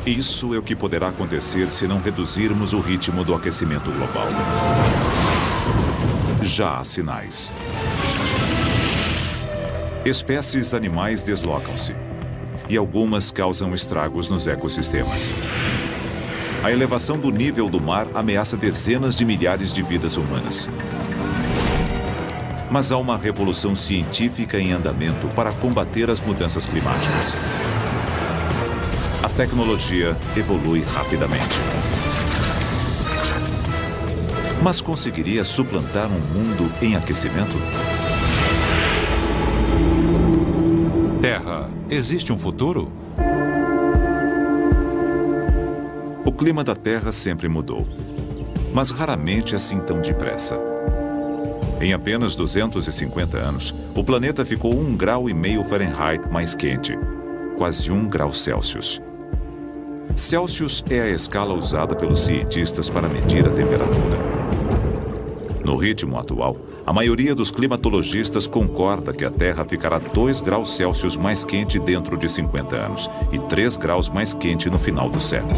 Isso é o que poderá acontecer se não reduzirmos o ritmo do aquecimento global. Já há sinais. Espécies animais deslocam-se e algumas causam estragos nos ecossistemas. A elevação do nível do mar ameaça dezenas de milhares de vidas humanas. Mas há uma revolução científica em andamento para combater as mudanças climáticas. A tecnologia evolui rapidamente. Mas conseguiria suplantar um mundo em aquecimento? Terra, existe um futuro? O clima da Terra sempre mudou, mas raramente assim tão depressa. Em apenas 250 anos, o planeta ficou 1,5 grau Fahrenheit mais quente, quase 1 grau Celsius. Celsius é a escala usada pelos cientistas para medir a temperatura. No ritmo atual, a maioria dos climatologistas concorda que a Terra ficará 2 graus Celsius mais quente dentro de 50 anos e 3 graus mais quente no final do século.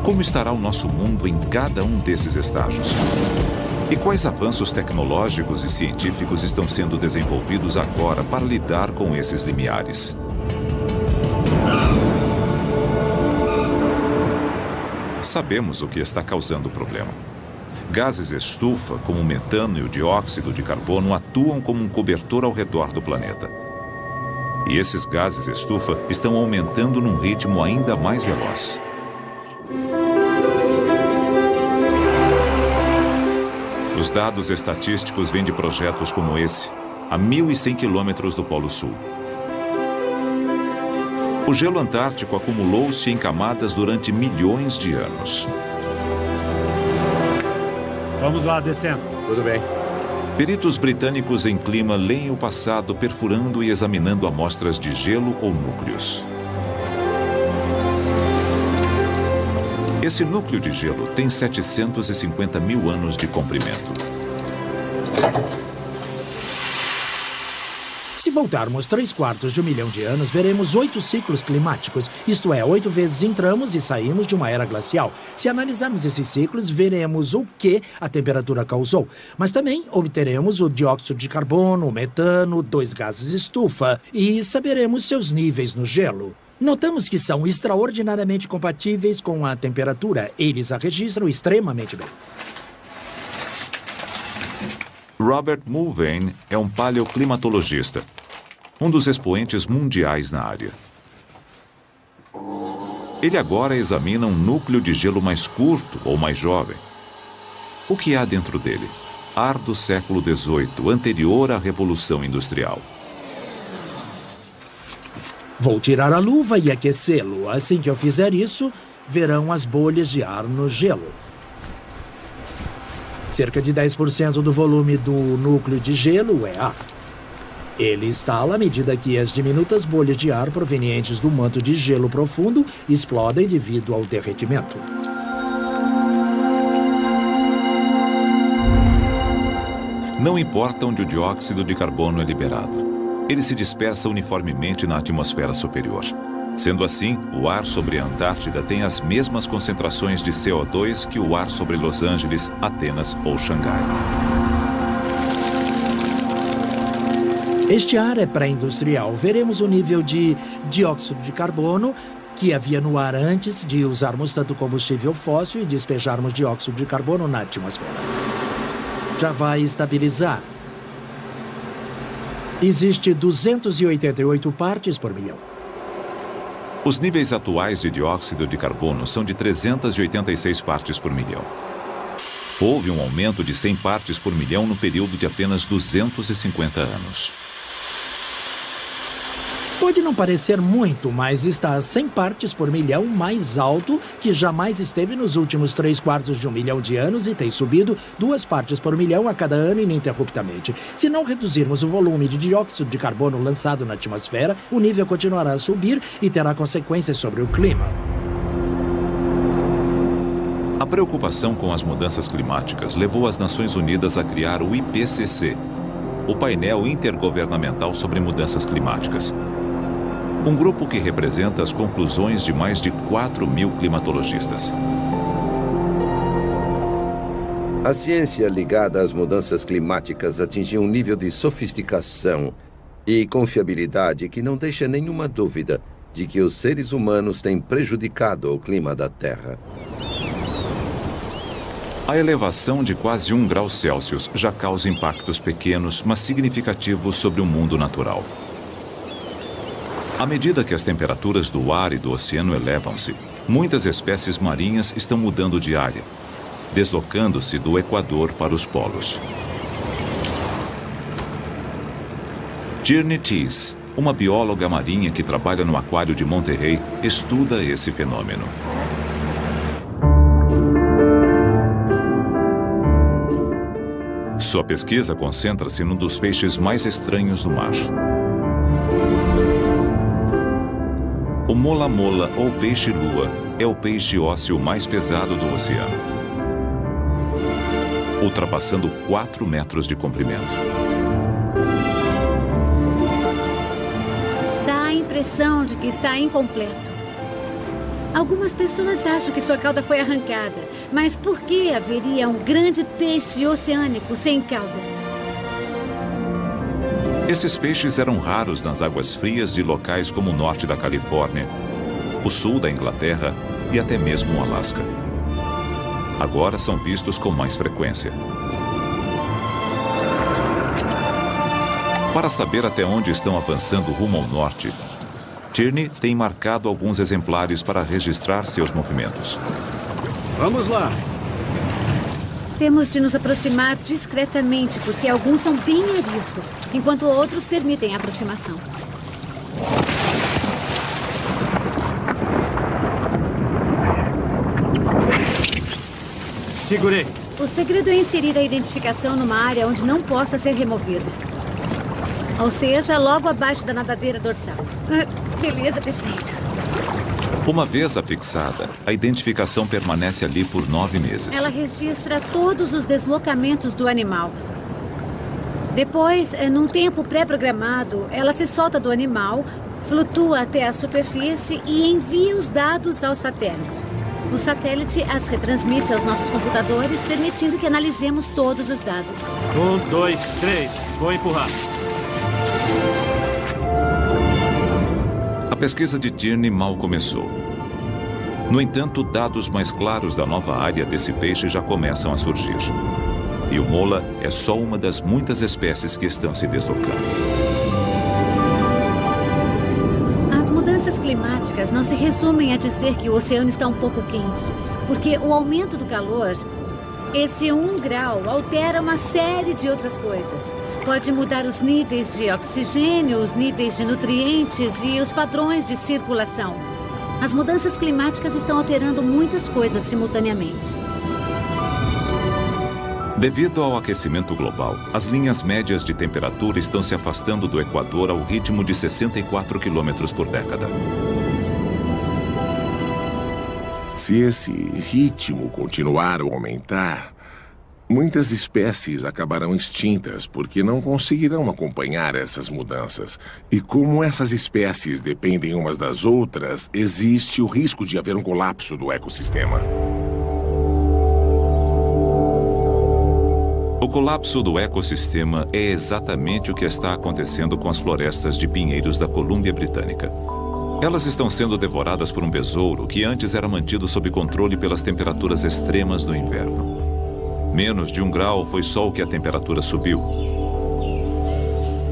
Como estará o nosso mundo em cada um desses estágios? E quais avanços tecnológicos e científicos estão sendo desenvolvidos agora para lidar com esses limiares? Sabemos o que está causando o problema. Gases estufa, como o metano e o dióxido de carbono, atuam como um cobertor ao redor do planeta. E esses gases estufa estão aumentando num ritmo ainda mais veloz. Os dados estatísticos vêm de projetos como esse, a 1.100 quilômetros do Polo Sul. O gelo antártico acumulou-se em camadas durante milhões de anos. Vamos lá, descendo. Tudo bem. Peritos britânicos em clima leem o passado perfurando e examinando amostras de gelo ou núcleos. Esse núcleo de gelo tem 750 mil anos de comprimento. Se voltarmos 3/4 de 1 milhão de anos, veremos 8 ciclos climáticos. Isto é, 8 vezes entramos e saímos de uma era glacial. Se analisarmos esses ciclos, veremos o que a temperatura causou. Mas também obteremos o dióxido de carbono, o metano, 2 gases estufa e saberemos seus níveis no gelo. Notamos que são extraordinariamente compatíveis com a temperatura. Eles a registram extremamente bem. Robert Mulvaney é um paleoclimatologista, um dos expoentes mundiais na área. Ele agora examina um núcleo de gelo mais curto ou mais jovem. O que há dentro dele? Ar do século XVIII, anterior à Revolução Industrial. Vou tirar a luva e aquecê-lo. Assim que eu fizer isso, verão as bolhas de ar no gelo. Cerca de 10% do volume do núcleo de gelo é ar. Ele estala à medida que as diminutas bolhas de ar provenientes do manto de gelo profundo explodem devido ao derretimento. Não importa onde o dióxido de carbono é liberado. Ele se dispersa uniformemente na atmosfera superior. Sendo assim, o ar sobre a Antártida tem as mesmas concentrações de CO2 que o ar sobre Los Angeles, Atenas ou Xangai. Este ar é pré-industrial. Veremos o nível de dióxido de carbono que havia no ar antes de usarmos tanto combustível fóssil e despejarmos dióxido de carbono na atmosfera. Já vai estabilizar. Existe 288 partes por milhão. Os níveis atuais de dióxido de carbono são de 386 partes por milhão. Houve um aumento de 100 partes por milhão no período de apenas 250 anos. Pode não parecer muito, mas está a 100 partes por milhão mais alto que jamais esteve nos últimos 3/4 de 1 milhão de anos e tem subido 2 partes por milhão a cada ano ininterruptamente. Se não reduzirmos o volume de dióxido de carbono lançado na atmosfera, o nível continuará a subir e terá consequências sobre o clima. A preocupação com as mudanças climáticas levou as Nações Unidas a criar o IPCC, o painel intergovernamental sobre mudanças climáticas. Um grupo que representa as conclusões de mais de 4.000 climatologistas. A ciência ligada às mudanças climáticas atingiu um nível de sofisticação e confiabilidade que não deixa nenhuma dúvida de que os seres humanos têm prejudicado o clima da Terra. A elevação de quase 1 grau Celsius já causa impactos pequenos, mas significativos sobre o mundo natural. À medida que as temperaturas do ar e do oceano elevam-se, muitas espécies marinhas estão mudando de área, deslocando-se do Equador para os polos. Tierney Teese, uma bióloga marinha que trabalha no aquário de Monterrey, estuda esse fenômeno. Sua pesquisa concentra-se num dos peixes mais estranhos do mar. O mola-mola, ou peixe-lua, é o peixe ósseo mais pesado do oceano, ultrapassando 4 metros de comprimento. Dá a impressão de que está incompleto. Algumas pessoas acham que sua cauda foi arrancada, mas por que haveria um grande peixe oceânico sem cauda? Esses peixes eram raros nas águas frias de locais como o norte da Califórnia, o sul da Inglaterra e até mesmo o Alasca. Agora são vistos com mais frequência. Para saber até onde estão avançando rumo ao norte, Tierney tem marcado alguns exemplares para registrar seus movimentos. Vamos lá. Temos de nos aproximar discretamente, porque alguns são bem ariscos, enquanto outros permitem a aproximação. Segurei. O segredo é inserir a identificação numa área onde não possa ser removida. Ou seja, logo abaixo da nadadeira dorsal. Beleza, perfeito. Uma vez afixada, a identificação permanece ali por 9 meses. Ela registra todos os deslocamentos do animal. Depois, num tempo pré-programado, ela se solta do animal, flutua até a superfície e envia os dados ao satélite. O satélite as retransmite aos nossos computadores, permitindo que analisemos todos os dados. 1, 2, 3. Vou empurrar. A pesquisa de Tierney mal começou. No entanto, dados mais claros da nova área desse peixe já começam a surgir. E o mola é só uma das muitas espécies que estão se deslocando. As mudanças climáticas não se resumem a dizer que o oceano está um pouco quente, porque o aumento do calor, esse 1 grau, altera uma série de outras coisas. Pode mudar os níveis de oxigênio, os níveis de nutrientes e os padrões de circulação. As mudanças climáticas estão alterando muitas coisas simultaneamente. Devido ao aquecimento global, as linhas médias de temperatura estão se afastando do Equador ao ritmo de 64 km por década. Se esse ritmo continuar a aumentar, muitas espécies acabarão extintas porque não conseguirão acompanhar essas mudanças. E como essas espécies dependem umas das outras, existe o risco de haver um colapso do ecossistema. O colapso do ecossistema é exatamente o que está acontecendo com as florestas de pinheiros da Colômbia Britânica. Elas estão sendo devoradas por um besouro que antes era mantido sob controle pelas temperaturas extremas do inverno. Menos de 1 grau foi só o que a temperatura subiu.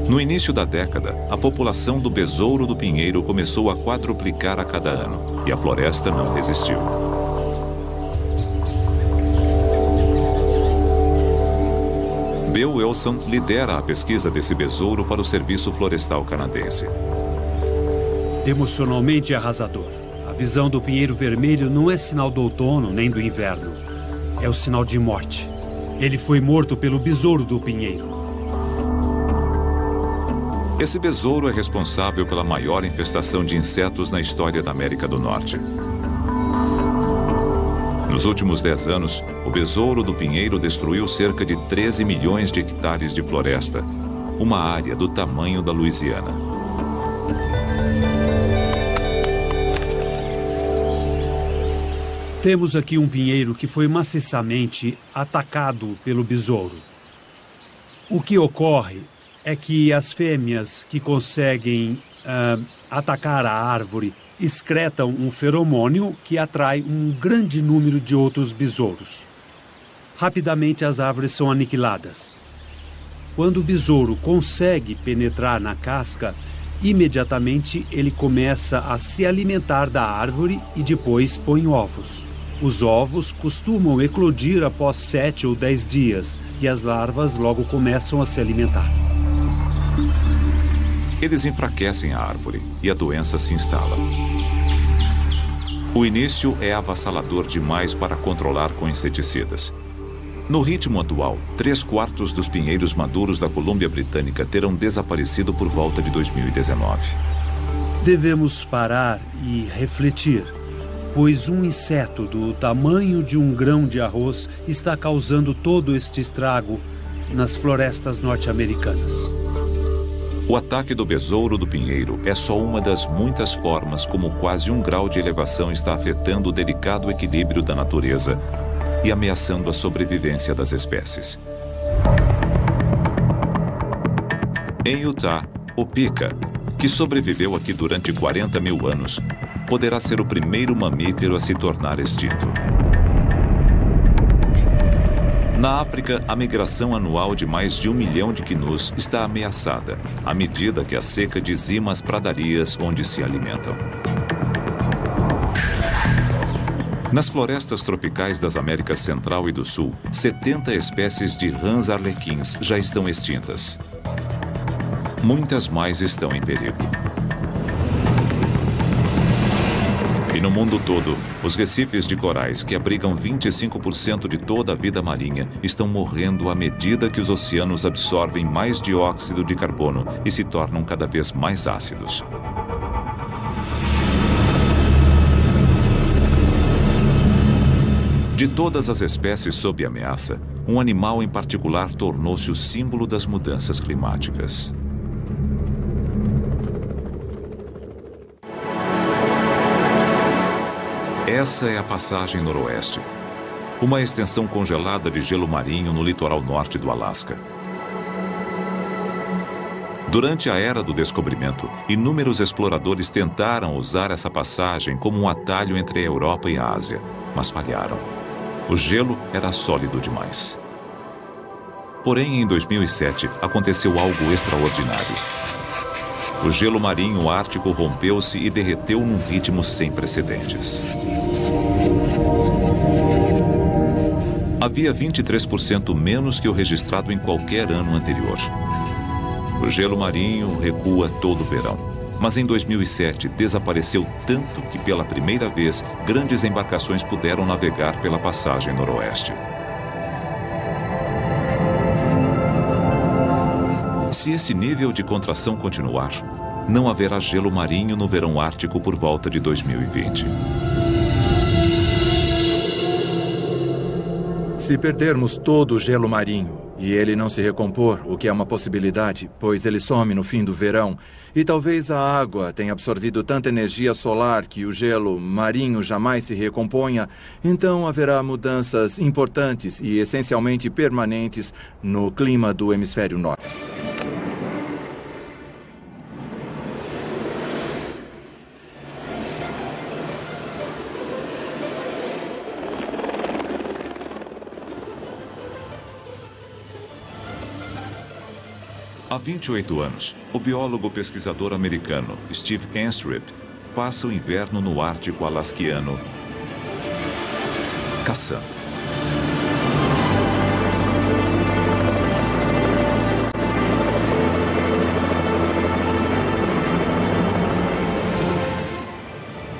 No início da década, a população do besouro do pinheiro começou a quadruplicar a cada ano e a floresta não resistiu. Bill Wilson lidera a pesquisa desse besouro para o Serviço Florestal Canadense. Emocionalmente arrasador. A visão do pinheiro vermelho não é sinal do outono nem do inverno. É o sinal de morte. Ele foi morto pelo besouro do pinheiro. Esse besouro é responsável pela maior infestação de insetos na história da América do Norte. Nos últimos 10 anos, o besouro do pinheiro destruiu cerca de 13 milhões de hectares de floresta, uma área do tamanho da Louisiana. Temos aqui um pinheiro que foi maciçamente atacado pelo besouro. O que ocorre é que as fêmeas que conseguem atacar a árvore excretam um feromônio que atrai um grande número de outros besouros. Rapidamente as árvores são aniquiladas. Quando o besouro consegue penetrar na casca, imediatamente ele começa a se alimentar da árvore e depois põe ovos. Os ovos costumam eclodir após 7 ou 10 dias e as larvas logo começam a se alimentar. Eles enfraquecem a árvore e a doença se instala. O início é avassalador demais para controlar com inseticidas. No ritmo atual, 3/4 dos pinheiros maduros da Colômbia Britânica terão desaparecido por volta de 2019. Devemos parar e refletir, pois um inseto do tamanho de um grão de arroz está causando todo este estrago nas florestas norte-americanas. O ataque do besouro do pinheiro é só uma das muitas formas como quase 1 grau de elevação está afetando o delicado equilíbrio da natureza e ameaçando a sobrevivência das espécies. Em Utah, o pica, que sobreviveu aqui durante 40 mil anos, poderá ser o primeiro mamífero a se tornar extinto. Na África, a migração anual de mais de 1 milhão de quinus está ameaçada, à medida que a seca dizima as pradarias onde se alimentam. Nas florestas tropicais das Américas Central e do Sul, 70 espécies de rãs arlequins já estão extintas. Muitas mais estão em perigo. E no mundo todo, os recifes de corais, que abrigam 25% de toda a vida marinha, estão morrendo à medida que os oceanos absorvem mais dióxido de carbono e se tornam cada vez mais ácidos. De todas as espécies sob ameaça, um animal em particular tornou-se o símbolo das mudanças climáticas. Essa é a Passagem Noroeste, uma extensão congelada de gelo marinho no litoral norte do Alasca. Durante a Era do Descobrimento, inúmeros exploradores tentaram usar essa passagem como um atalho entre a Europa e a Ásia, mas falharam. O gelo era sólido demais. Porém, em 2007, aconteceu algo extraordinário. O gelo marinho ártico rompeu-se e derreteu num ritmo sem precedentes. Havia 23% menos que o registrado em qualquer ano anterior. O gelo marinho recua todo o verão. Mas em 2007 desapareceu tanto que pela primeira vez grandes embarcações puderam navegar pela Passagem Noroeste. Se esse nível de contração continuar, não haverá gelo marinho no verão ártico por volta de 2020. Se perdermos todo o gelo marinho e ele não se recompor, o que é uma possibilidade, pois ele some no fim do verão, e talvez a água tenha absorvido tanta energia solar que o gelo marinho jamais se recomponha, então haverá mudanças importantes e essencialmente permanentes no clima do hemisfério norte. Há 28 anos, o biólogo pesquisador americano Steve Enstrip passa o inverno no Ártico alasquiano, caçando.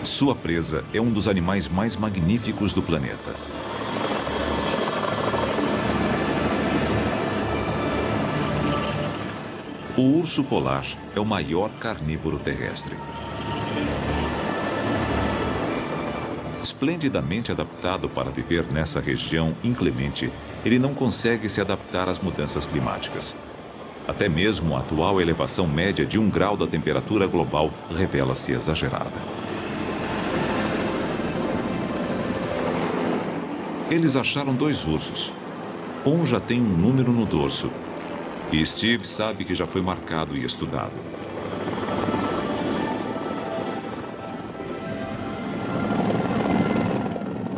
Sua presa é um dos animais mais magníficos do planeta. O urso polar é o maior carnívoro terrestre. Esplendidamente adaptado para viver nessa região inclemente, ele não consegue se adaptar às mudanças climáticas. Até mesmo a atual elevação média de 1 grau da temperatura global revela-se exagerada. Eles acharam 2 ursos. Um já tem um número no dorso. E Steve sabe que já foi marcado e estudado.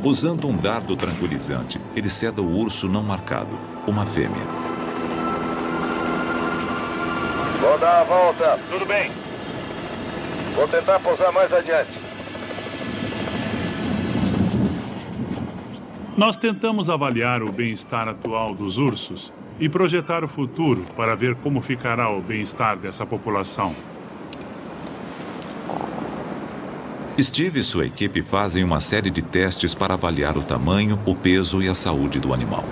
Usando um dardo tranquilizante, ele ceda o urso não marcado, uma fêmea. Vou dar a volta. Tudo bem. Vou tentar pousar mais adiante. Nós tentamos avaliar o bem-estar atual dos ursos e projetar o futuro para ver como ficará o bem-estar dessa população. Steve e sua equipe fazem uma série de testes para avaliar o tamanho, o peso e a saúde do animal.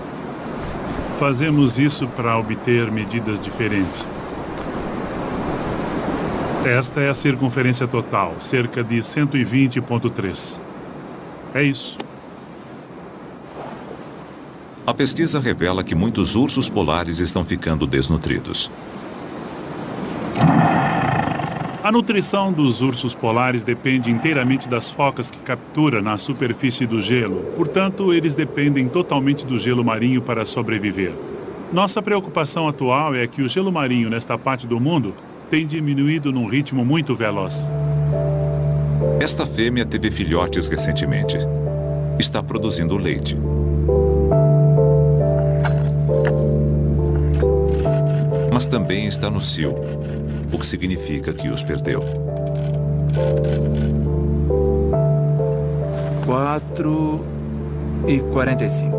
Fazemos isso para obter medidas diferentes. Esta é a circunferência total, cerca de 120,3. É isso. A pesquisa revela que muitos ursos polares estão ficando desnutridos. A nutrição dos ursos polares depende inteiramente das focas que captura na superfície do gelo. Portanto, eles dependem totalmente do gelo marinho para sobreviver. Nossa preocupação atual é que o gelo marinho nesta parte do mundo tem diminuído num ritmo muito veloz. Esta fêmea teve filhotes recentemente. Está produzindo leite. Mas também está no cio, o que significa que os perdeu. 4:45.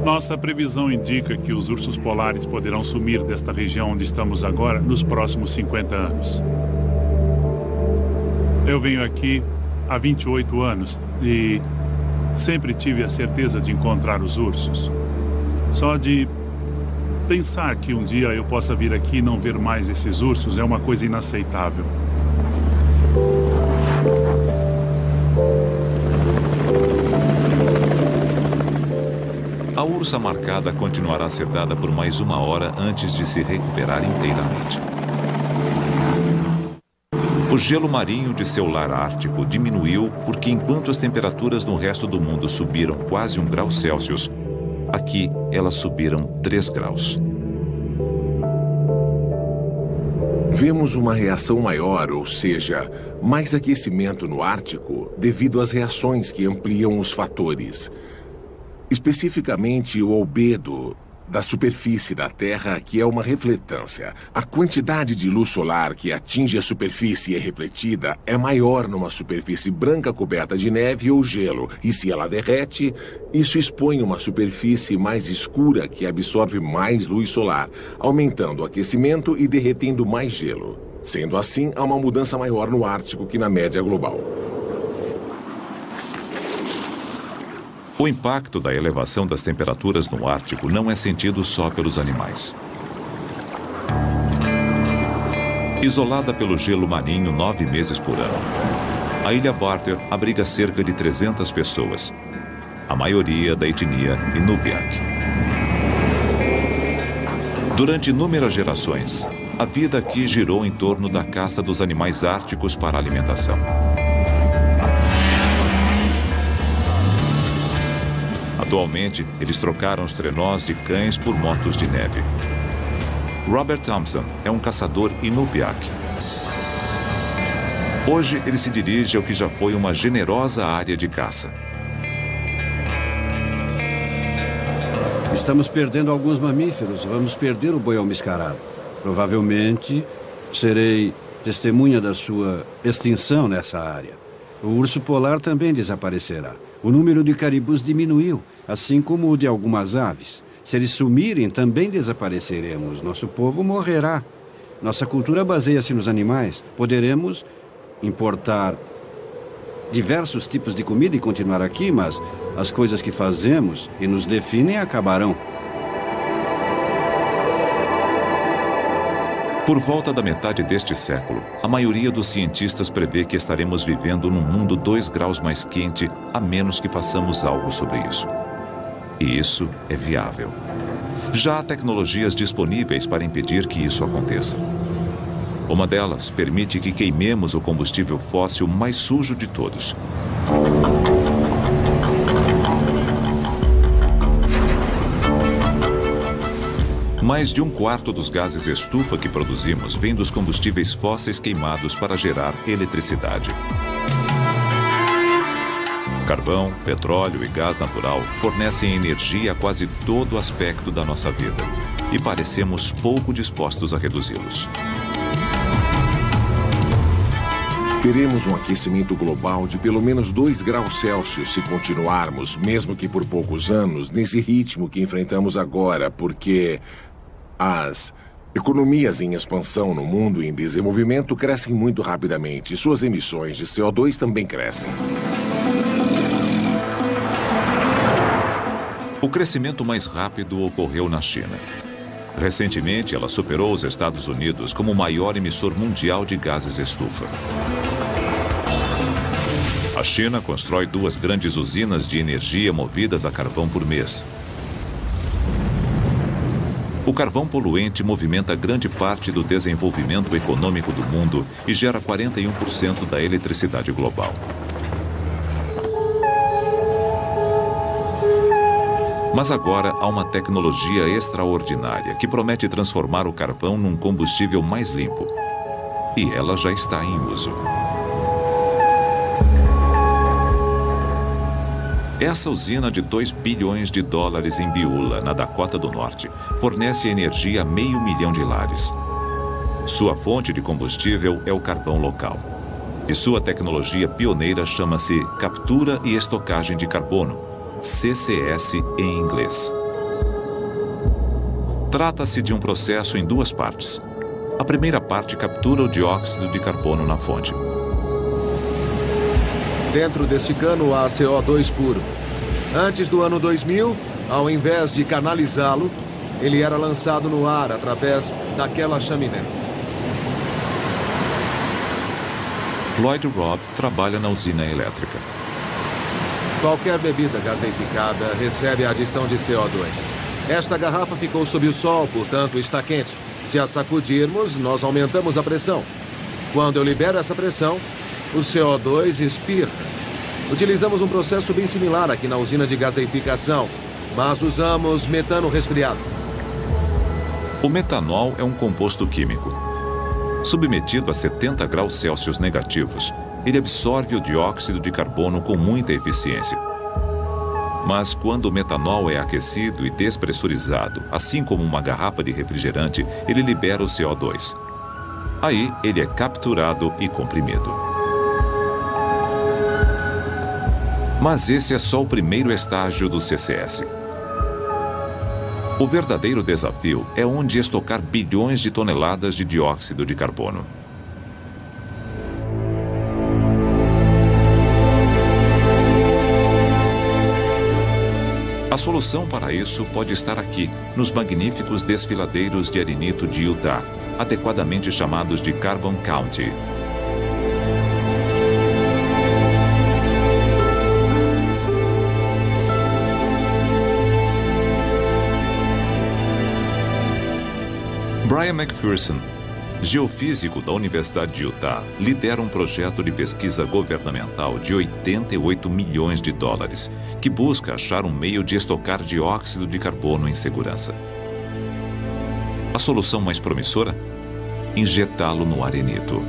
Nossa previsão indica que os ursos polares poderão sumir desta região onde estamos agora nos próximos 50 anos. Eu venho aqui há 28 anos e sempre tive a certeza de encontrar os ursos. Só de pensar que um dia eu possa vir aqui e não ver mais esses ursos é uma coisa inaceitável. A ursa marcada continuará a ser dada por mais 1 hora antes de se recuperar inteiramente. O gelo marinho de seu lar ártico diminuiu porque enquanto as temperaturas no resto do mundo subiram quase 1 grau Celsius, aqui elas subiram 3 graus. Vemos uma reação maior, ou seja, mais aquecimento no Ártico devido às reações que ampliam os fatores. Especificamente o albedo da superfície da Terra, que é uma refletância. A quantidade de luz solar que atinge a superfície e é refletida é maior numa superfície branca coberta de neve ou gelo, e se ela derrete, isso expõe uma superfície mais escura que absorve mais luz solar, aumentando o aquecimento e derretendo mais gelo. Sendo assim, há uma mudança maior no Ártico que na média global. O impacto da elevação das temperaturas no Ártico não é sentido só pelos animais. Isolada pelo gelo marinho 9 meses por ano, a Ilha Barter abriga cerca de 300 pessoas, a maioria da etnia Inupiaq. Durante inúmeras gerações, a vida aqui girou em torno da caça dos animais árticos para a alimentação. Atualmente, eles trocaram os trenós de cães por motos de neve. Robert Thompson é um caçador Inupiaq. Hoje, ele se dirige ao que já foi uma generosa área de caça. Estamos perdendo alguns mamíferos. Vamos perder o boião mascarado. Provavelmente, serei testemunha da sua extinção nessa área. O urso polar também desaparecerá. O número de caribus diminuiu, assim como o de algumas aves. Se eles sumirem, também desapareceremos. Nosso povo morrerá. Nossa cultura baseia-se nos animais. Poderemos importar diversos tipos de comida e continuar aqui, mas as coisas que fazemos e nos definem acabarão. Por volta da metade deste século, a maioria dos cientistas prevê que estaremos vivendo num mundo 2 graus mais quente, a menos que façamos algo sobre isso. E isso é viável. Já há tecnologias disponíveis para impedir que isso aconteça. Uma delas permite que queimemos o combustível fóssil mais sujo de todos, Mais de 1/4 dos gases estufa que produzimos vem dos combustíveis fósseis queimados para gerar eletricidade. Carvão, petróleo e gás natural fornecem energia a quase todo aspecto da nossa vida e parecemos pouco dispostos a reduzi-los. Teremos um aquecimento global de pelo menos 2 graus Celsius se continuarmos, mesmo que por poucos anos, nesse ritmo que enfrentamos agora, porque as economias em expansão no mundo em desenvolvimento crescem muito rapidamente e suas emissões de CO2 também crescem. O crescimento mais rápido ocorreu na China. Recentemente, ela superou os Estados Unidos como o maior emissor mundial de gases estufa. A China constrói 2 grandes usinas de energia movidas a carvão por mês. O carvão poluente movimenta grande parte do desenvolvimento econômico do mundo e gera 41% da eletricidade global. Mas agora há uma tecnologia extraordinária que promete transformar o carvão num combustível mais limpo. E ela já está em uso. Essa usina de $2 bilhões em Beulah, na Dakota do Norte, fornece energia a 500 mil de lares. Sua fonte de combustível é o carvão local. E sua tecnologia pioneira chama-se Captura e Estocagem de Carbono, CCS em inglês. Trata-se de um processo em 2 partes. A primeira parte captura o dióxido de carbono na fonte. Dentro deste cano há CO2 puro. Antes do ano 2000, ao invés de canalizá-lo, ele era lançado no ar através daquela chaminé. Floyd Robb trabalha na usina elétrica. Qualquer bebida gaseificada recebe a adição de CO2. Esta garrafa ficou sob o sol, portanto está quente. Se a sacudirmos, nós aumentamos a pressão. Quando eu libero essa pressão, o CO2 espirra. Utilizamos um processo bem similar aqui na usina de gaseificação, mas usamos metano resfriado. O metanol é um composto químico. Submetido a 70 graus Celsius negativos, ele absorve o dióxido de carbono com muita eficiência. Mas quando o metanol é aquecido e despressurizado, assim como uma garrafa de refrigerante, ele libera o CO2. Aí, ele é capturado e comprimido. Mas esse é só o primeiro estágio do CCS. O verdadeiro desafio é onde estocar bilhões de toneladas de dióxido de carbono. A solução para isso pode estar aqui, nos magníficos desfiladeiros de arenito de Utah, adequadamente chamados de Carbon County. Brian McPherson, geofísico da Universidade de Utah, lidera um projeto de pesquisa governamental de $88 milhões, que busca achar um meio de estocar dióxido de carbono em segurança. A solução mais promissora? Injetá-lo no arenito.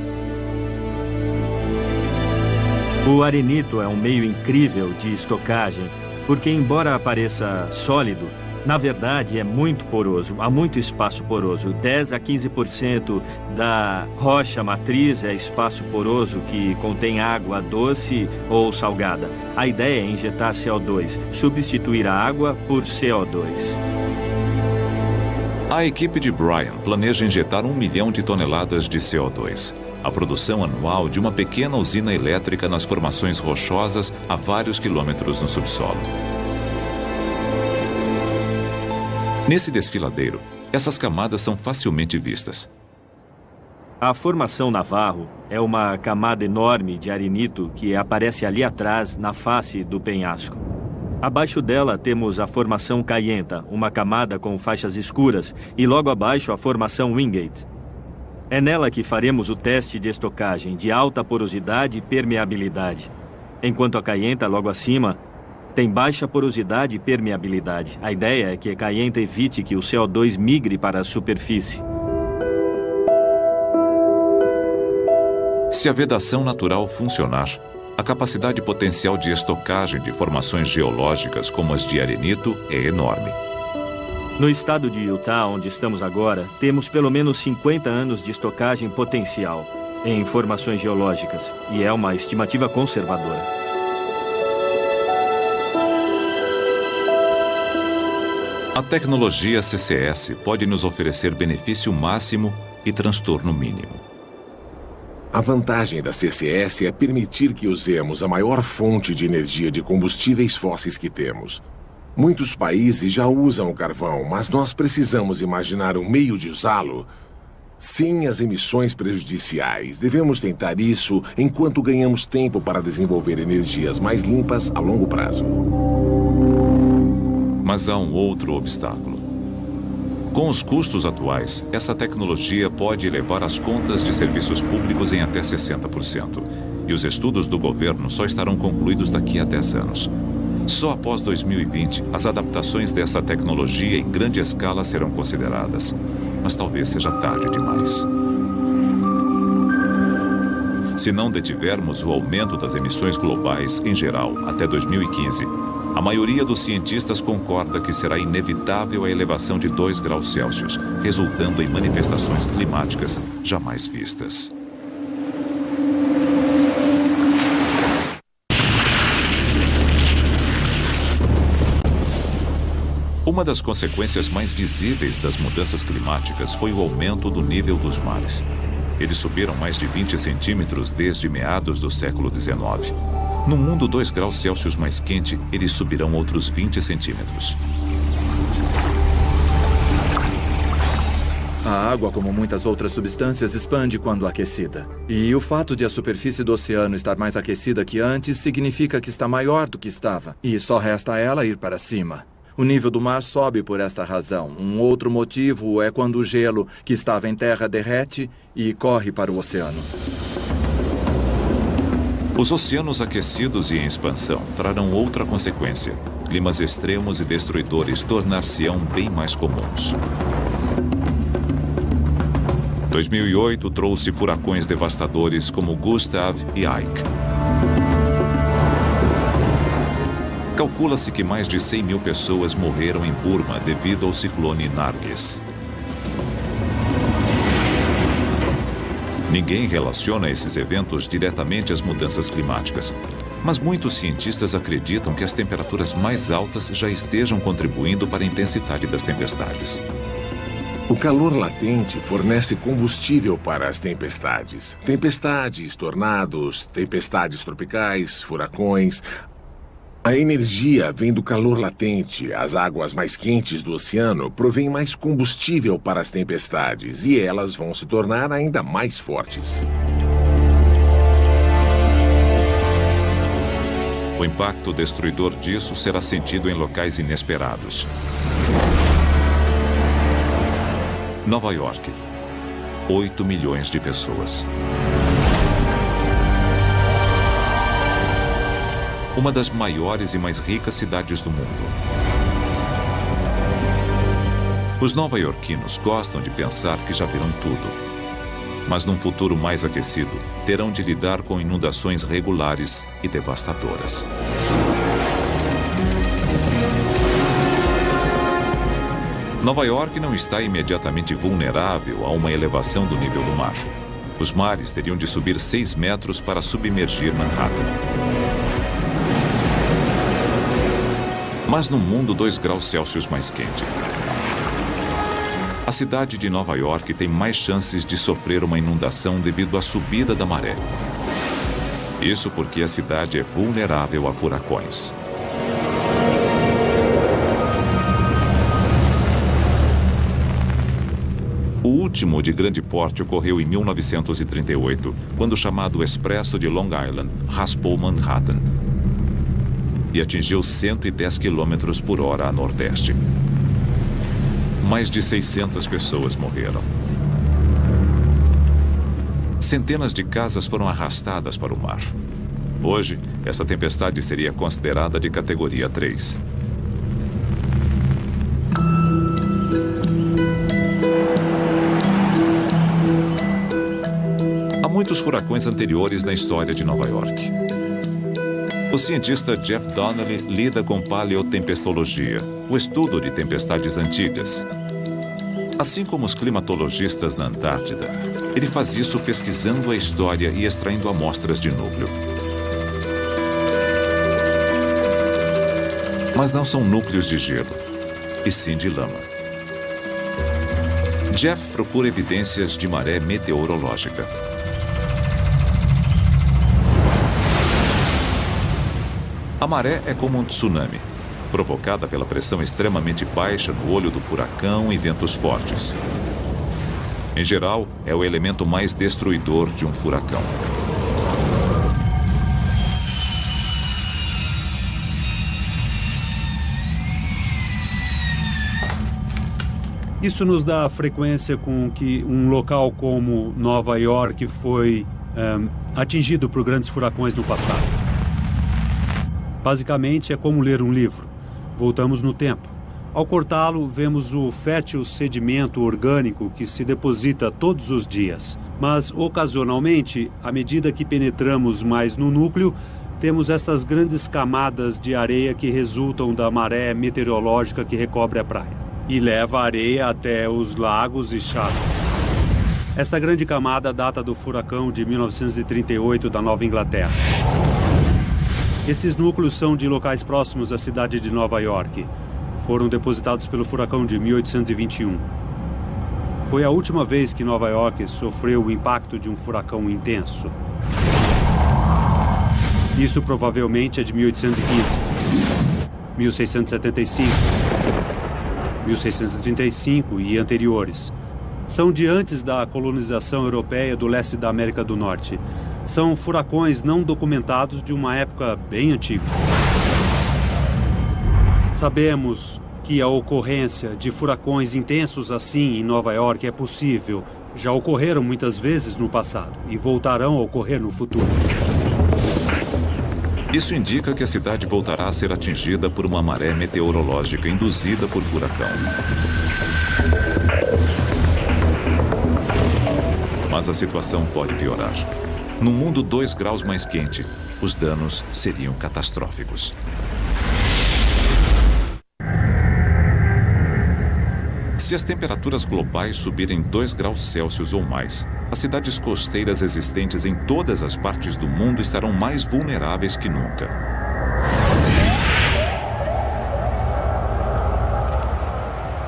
O arenito é um meio incrível de estocagem, porque embora pareça sólido, na verdade, é muito poroso, há muito espaço poroso. 10 a 15% da rocha matriz é espaço poroso que contém água doce ou salgada. A ideia é injetar CO2, substituir a água por CO2. A equipe de Brian planeja injetar 1 milhão de toneladas de CO2, a produção anual de uma pequena usina elétrica nas formações rochosas a vários quilômetros no subsolo. Nesse desfiladeiro, essas camadas são facilmente vistas. A formação Navarro é uma camada enorme de arenito que aparece ali atrás, na face do penhasco. Abaixo dela temos a formação Cayenta, uma camada com faixas escuras, e logo abaixo a formação Wingate. É nela que faremos o teste de estocagem de alta porosidade e permeabilidade. enquanto a Kayenta, logo acima, tem baixa porosidade e permeabilidade. A ideia é que a Kayenta evite que o CO2 migre para a superfície. Se a vedação natural funcionar, a capacidade potencial de estocagem de formações geológicas como as de arenito é enorme. No estado de Utah, onde estamos agora, temos pelo menos 50 anos de estocagem potencial em formações geológicas, e é uma estimativa conservadora. A tecnologia CCS pode nos oferecer benefício máximo e transtorno mínimo. A vantagem da CCS é permitir que usemos a maior fonte de energia de combustíveis fósseis que temos. Muitos países já usam o carvão, mas nós precisamos imaginar um meio de usá-lo sem as emissões prejudiciais. Devemos tentar isso enquanto ganhamos tempo para desenvolver energias mais limpas a longo prazo. Mas há um outro obstáculo. Com os custos atuais, essa tecnologia pode elevar as contas de serviços públicos em até 60%. E os estudos do governo só estarão concluídos daqui a 10 anos. Só após 2020, as adaptações dessa tecnologia em grande escala serão consideradas. Mas talvez seja tarde demais. Se não detivermos o aumento das emissões globais em geral até 2015, a maioria dos cientistas concorda que será inevitável a elevação de 2 graus Celsius, resultando em manifestações climáticas jamais vistas. Uma das consequências mais visíveis das mudanças climáticas foi o aumento do nível dos mares. Eles subiram mais de 20 centímetros desde meados do século XIX. No mundo 2 graus Celsius mais quente, eles subirão outros 20 centímetros. A água, como muitas outras substâncias, expande quando aquecida. E o fato de a superfície do oceano estar mais aquecida que antes significa que está maior do que estava. E só resta a ela ir para cima. O nível do mar sobe por esta razão. Um outro motivo é quando o gelo que estava em terra derrete e corre para o oceano. Os oceanos aquecidos e em expansão trarão outra consequência. Climas extremos e destruidores tornar-se-ão bem mais comuns. 2008 trouxe furacões devastadores como Gustav e Ike. Calcula-se que mais de 100 mil pessoas morreram em Burma devido ao ciclone Nargis. Ninguém relaciona esses eventos diretamente às mudanças climáticas, mas muitos cientistas acreditam que as temperaturas mais altas já estejam contribuindo para a intensidade das tempestades. O calor latente fornece combustível para as tempestades. Tempestades, tornados, tempestades tropicais, furacões. A energia vem do calor latente. As águas mais quentes do oceano provêm mais combustível para as tempestades e elas vão se tornar ainda mais fortes. O impacto destruidor disso será sentido em locais inesperados. Nova York, 8 milhões de pessoas. Uma das maiores e mais ricas cidades do mundo. Os nova-iorquinos gostam de pensar que já viram tudo. Mas num futuro mais aquecido, terão de lidar com inundações regulares e devastadoras. Nova York não está imediatamente vulnerável a uma elevação do nível do mar. Os mares teriam de subir 6 metros para submergir Manhattan. Mas no mundo 2 graus Celsius mais quente, a cidade de Nova York tem mais chances de sofrer uma inundação devido à subida da maré. Isso porque a cidade é vulnerável a furacões. O último de grande porte ocorreu em 1938, quando o chamado Expresso de Long Island raspou Manhattan e atingiu 110 km por hora a nordeste. Mais de 600 pessoas morreram. Centenas de casas foram arrastadas para o mar. Hoje, essa tempestade seria considerada de categoria 3. Há muitos furacões anteriores na história de Nova York. O cientista Jeff Donnelly lida com paleotempestologia, o estudo de tempestades antigas. Assim como os climatologistas na Antártida, ele faz isso pesquisando a história e extraindo amostras de núcleo. Mas não são núcleos de gelo, e sim de lama. Jeff procura evidências de maré meteorológica. A maré é como um tsunami, provocada pela pressão extremamente baixa no olho do furacão e ventos fortes. Em geral, é o elemento mais destruidor de um furacão. Isso nos dá a frequência com que um local como Nova York foi atingido por grandes furacões no passado. Basicamente, é como ler um livro. Voltamos no tempo. Ao cortá-lo, vemos o fértil sedimento orgânico que se deposita todos os dias. Mas, ocasionalmente, à medida que penetramos mais no núcleo, temos estas grandes camadas de areia que resultam da maré meteorológica que recobre a praia e leva a areia até os lagos e chatos. Esta grande camada data do furacão de 1938 da Nova Inglaterra. Estes núcleos são de locais próximos à cidade de Nova York. Foram depositados pelo furacão de 1821. Foi a última vez que Nova York sofreu o impacto de um furacão intenso. Isso provavelmente é de 1815, 1675, 1635 e anteriores. São de antes da colonização europeia do leste da América do Norte. São furacões não documentados de uma época bem antiga. Sabemos que a ocorrência de furacões intensos assim em Nova York é possível. Já ocorreram muitas vezes no passado e voltarão a ocorrer no futuro. Isso indica que a cidade voltará a ser atingida por uma maré meteorológica induzida por furacão. Mas a situação pode piorar. Num mundo 2 graus mais quente, os danos seriam catastróficos. Se as temperaturas globais subirem 2 graus Celsius ou mais, as cidades costeiras existentes em todas as partes do mundo estarão mais vulneráveis que nunca.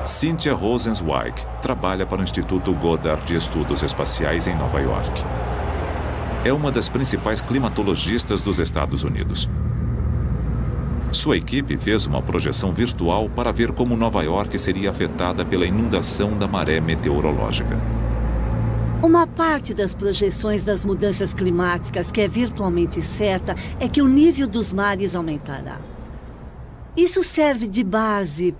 Cynthia Rosenzweig trabalha para o Instituto Goddard de Estudos Espaciais em Nova York. É uma das principais climatologistas dos Estados Unidos. Sua equipe fez uma projeção virtual para ver como Nova York seria afetada pela inundação da maré meteorológica. Uma parte das projeções das mudanças climáticas que é virtualmente certa é que o nível dos mares aumentará. Isso serve de base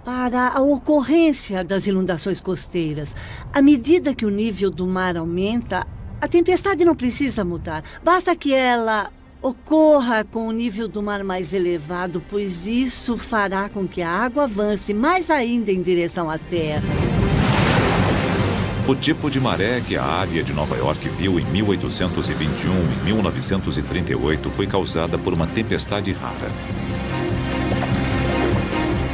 para a ocorrência das inundações costeiras. À medida que o nível do mar aumenta, a tempestade não precisa mudar. Basta que ela ocorra com o nível do mar mais elevado, pois isso fará com que a água avance mais ainda em direção à terra. O tipo de maré que a área de Nova York viu em 1821 e 1938 foi causada por uma tempestade rara.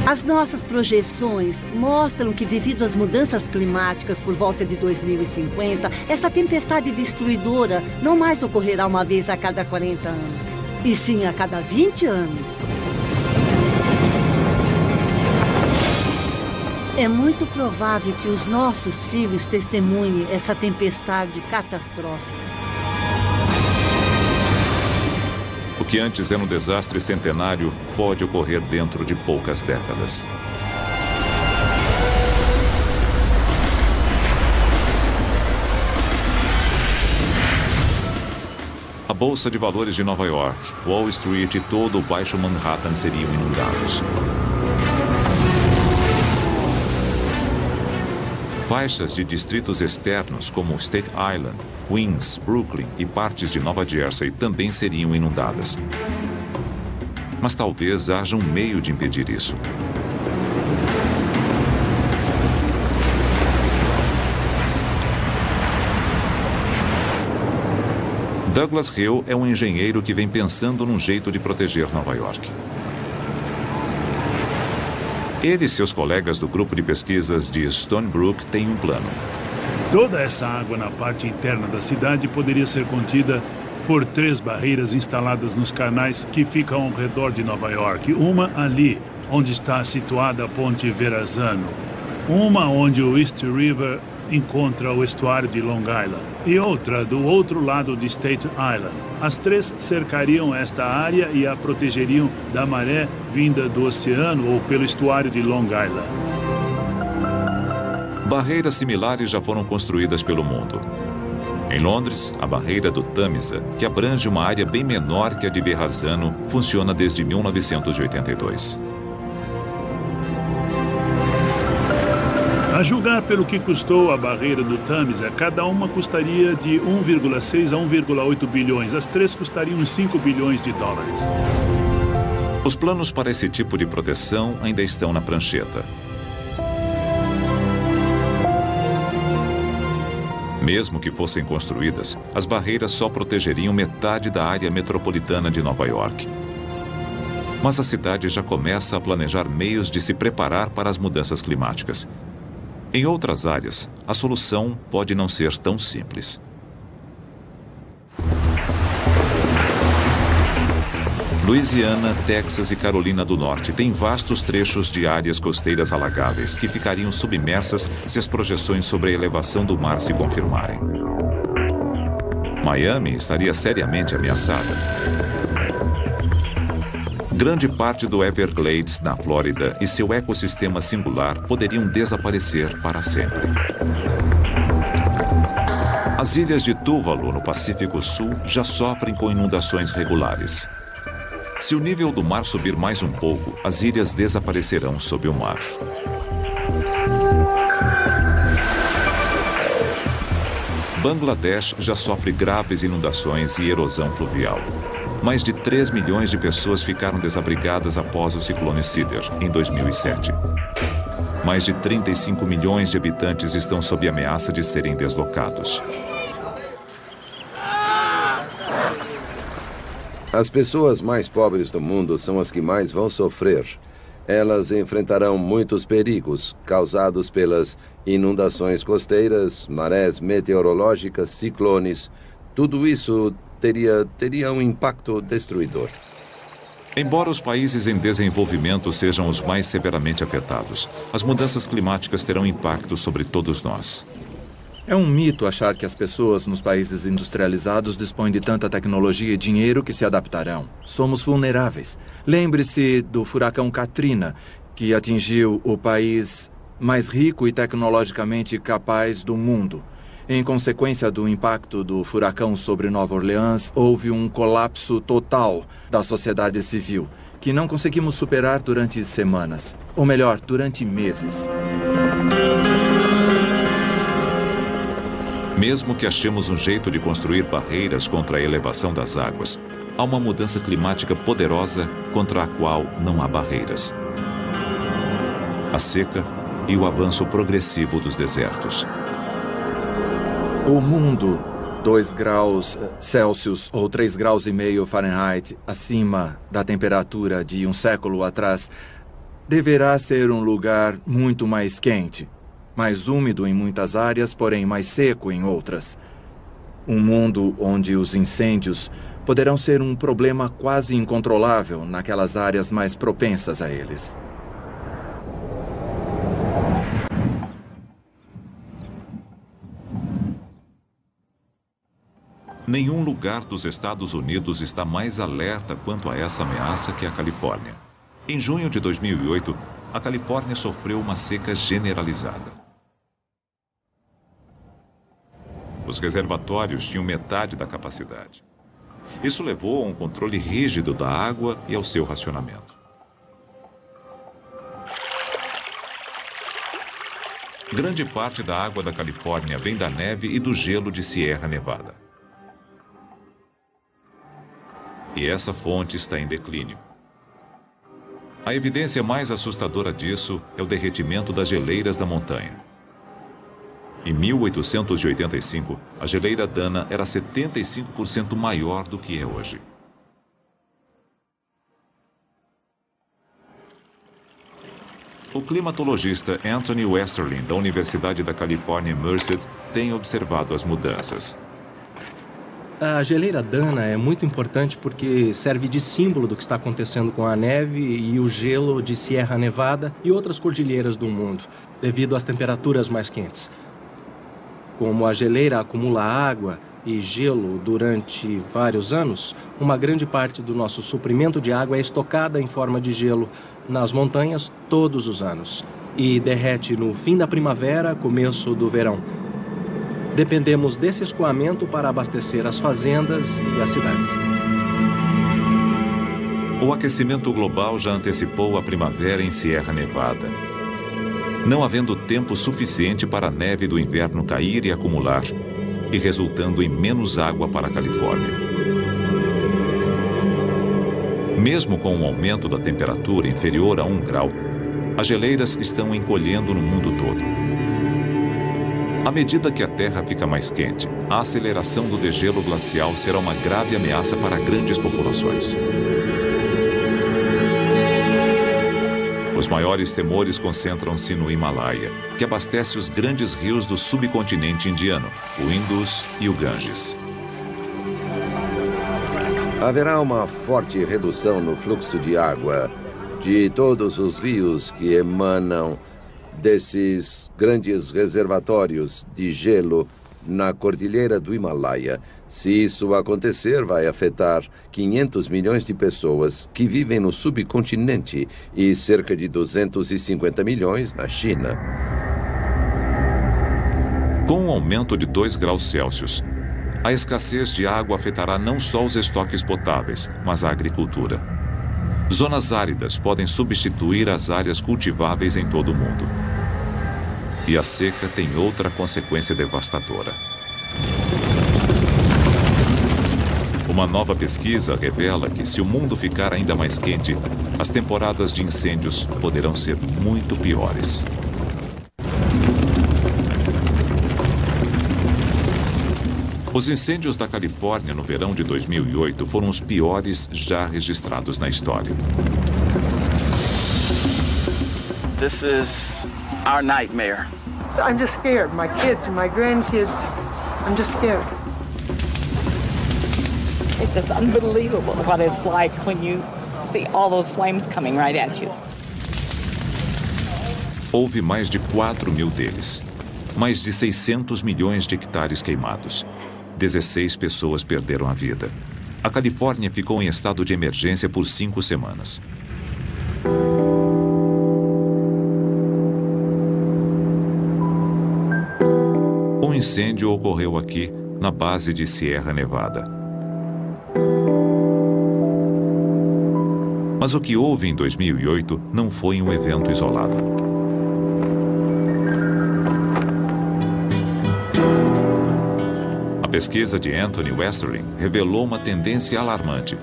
As nossas projeções mostram que, devido às mudanças climáticas por volta de 2050, essa tempestade destruidora não mais ocorrerá uma vez a cada 40 anos, e sim a cada 20 anos. É muito provável que os nossos filhos testemunhem essa tempestade catastrófica. O que antes era um desastre centenário pode ocorrer dentro de poucas décadas. A Bolsa de Valores de Nova York, Wall Street e todo o Baixo Manhattan seriam inundados. Faixas de distritos externos como State Island, Queens, Brooklyn e partes de Nova Jersey também seriam inundadas. Mas talvez haja um meio de impedir isso. Douglas Hill é um engenheiro que vem pensando num jeito de proteger Nova York. Ele e seus colegas do grupo de pesquisas de Stony Brook têm um plano. Toda essa água na parte interna da cidade poderia ser contida por 3 barreiras instaladas nos canais que ficam ao redor de Nova York. Uma ali, onde está situada a ponte Verrazano. Uma onde o East River encontra o estuário de Long Island. E outra do outro lado de State Island. As 3 cercariam esta área e a protegeriam da maré vinda do oceano ou pelo estuário de Long Island. Barreiras similares já foram construídas pelo mundo. Em Londres, a barreira do Tamisa, que abrange uma área bem menor que a de Verrazano, funciona desde 1982. A julgar pelo que custou a barreira do Tamisa, cada uma custaria de 1,6 a 1,8 bilhões. As 3 custariam uns 5 bilhões de dólares. Os planos para esse tipo de proteção ainda estão na prancheta. Mesmo que fossem construídas, as barreiras só protegeriam metade da área metropolitana de Nova York. Mas a cidade já começa a planejar meios de se preparar para as mudanças climáticas. Em outras áreas, a solução pode não ser tão simples. Louisiana, Texas e Carolina do Norte têm vastos trechos de áreas costeiras alagáveis que ficariam submersas se as projeções sobre a elevação do mar se confirmarem. Miami estaria seriamente ameaçada. Grande parte do Everglades, na Flórida, e seu ecossistema singular poderiam desaparecer para sempre. As ilhas de Tuvalu, no Pacífico Sul, já sofrem com inundações regulares. Se o nível do mar subir mais um pouco, as ilhas desaparecerão sob o mar. Bangladesh já sofre graves inundações e erosão fluvial. Mais de 3 milhões de pessoas ficaram desabrigadas após o ciclone Sidr, em 2007. Mais de 35 milhões de habitantes estão sob ameaça de serem deslocados. As pessoas mais pobres do mundo são as que mais vão sofrer. Elas enfrentarão muitos perigos causados pelas inundações costeiras, marés meteorológicas, ciclones. Tudo isso teria um impacto destruidor. Embora os países em desenvolvimento sejam os mais severamente afetados, as mudanças climáticas terão impacto sobre todos nós. É um mito achar que as pessoas nos países industrializados dispõem de tanta tecnologia e dinheiro que se adaptarão. Somos vulneráveis. Lembre-se do furacão Katrina, que atingiu o país mais rico e tecnologicamente capaz do mundo. Em consequência do impacto do furacão sobre Nova Orleans, houve um colapso total da sociedade civil, que não conseguimos superar durante semanas, ou melhor, durante meses. Mesmo que achemos um jeito de construir barreiras contra a elevação das águas, há uma mudança climática poderosa contra a qual não há barreiras: a seca e o avanço progressivo dos desertos. O mundo, 2 graus Celsius ou 3,5 graus Fahrenheit acima da temperatura de um século atrás, deverá ser um lugar muito mais quente, mais úmido em muitas áreas, porém mais seco em outras. Um mundo onde os incêndios poderão ser um problema quase incontrolável naquelas áreas mais propensas a eles. Nenhum lugar dos Estados Unidos está mais alerta quanto a essa ameaça que a Califórnia. Em junho de 2008, a Califórnia sofreu uma seca generalizada. Os reservatórios tinham metade da capacidade. Isso levou a um controle rígido da água e ao seu racionamento. Grande parte da água da Califórnia vem da neve e do gelo de Sierra Nevada. E essa fonte está em declínio. A evidência mais assustadora disso é o derretimento das geleiras da montanha. Em 1885, a geleira Dana era 75% maior do que é hoje. O climatologista Anthony Westerling, da Universidade da Califórnia, Merced, tem observado as mudanças. A geleira Dana é muito importante porque serve de símbolo do que está acontecendo com a neve e o gelo de Sierra Nevada e outras cordilheiras do mundo, devido às temperaturas mais quentes. Como a geleira acumula água e gelo durante vários anos, uma grande parte do nosso suprimento de água é estocada em forma de gelo nas montanhas todos os anos e derrete no fim da primavera, começo do verão. Dependemos desse escoamento para abastecer as fazendas e as cidades. O aquecimento global já antecipou a primavera em Sierra Nevada. Não havendo tempo suficiente para a neve do inverno cair e acumular, e resultando em menos água para a Califórnia. Mesmo com um aumento da temperatura inferior a 1 grau, as geleiras estão encolhendo no mundo todo. À medida que a Terra fica mais quente, a aceleração do degelo glacial será uma grave ameaça para grandes populações. Os maiores temores concentram-se no Himalaia, que abastece os grandes rios do subcontinente indiano, o Indus e o Ganges. Haverá uma forte redução no fluxo de água de todos os rios que emanam desses grandes reservatórios de gelo na cordilheira do Himalaia. Se isso acontecer, vai afetar 500 milhões de pessoas que vivem no subcontinente e cerca de 250 milhões na China. Com um aumento de 2 graus Celsius, a escassez de água afetará não só os estoques potáveis, mas a agricultura. Zonas áridas podem substituir as áreas cultiváveis em todo o mundo. E a seca tem outra consequência devastadora. Uma nova pesquisa revela que, se o mundo ficar ainda mais quente, as temporadas de incêndios poderão ser muito piores. Os incêndios da Califórnia no verão de 2008 foram os piores já registrados na história. This is our nightmare. I'm just scared. My kids and my grandkids, I'm just scared. It's just unbelievable what it's like when you see all those flames coming right at you. Houve mais de 4.000 deles. Mais de 600 milhões de hectares queimados. 16 pessoas perderam a vida. A Califórnia ficou em estado de emergência por 5 semanas. Um incêndio ocorreu aqui, na base de Sierra Nevada. Mas o que houve em 2008 não foi um evento isolado. A pesquisa de Anthony Westerling revelou uma tendência alarmante.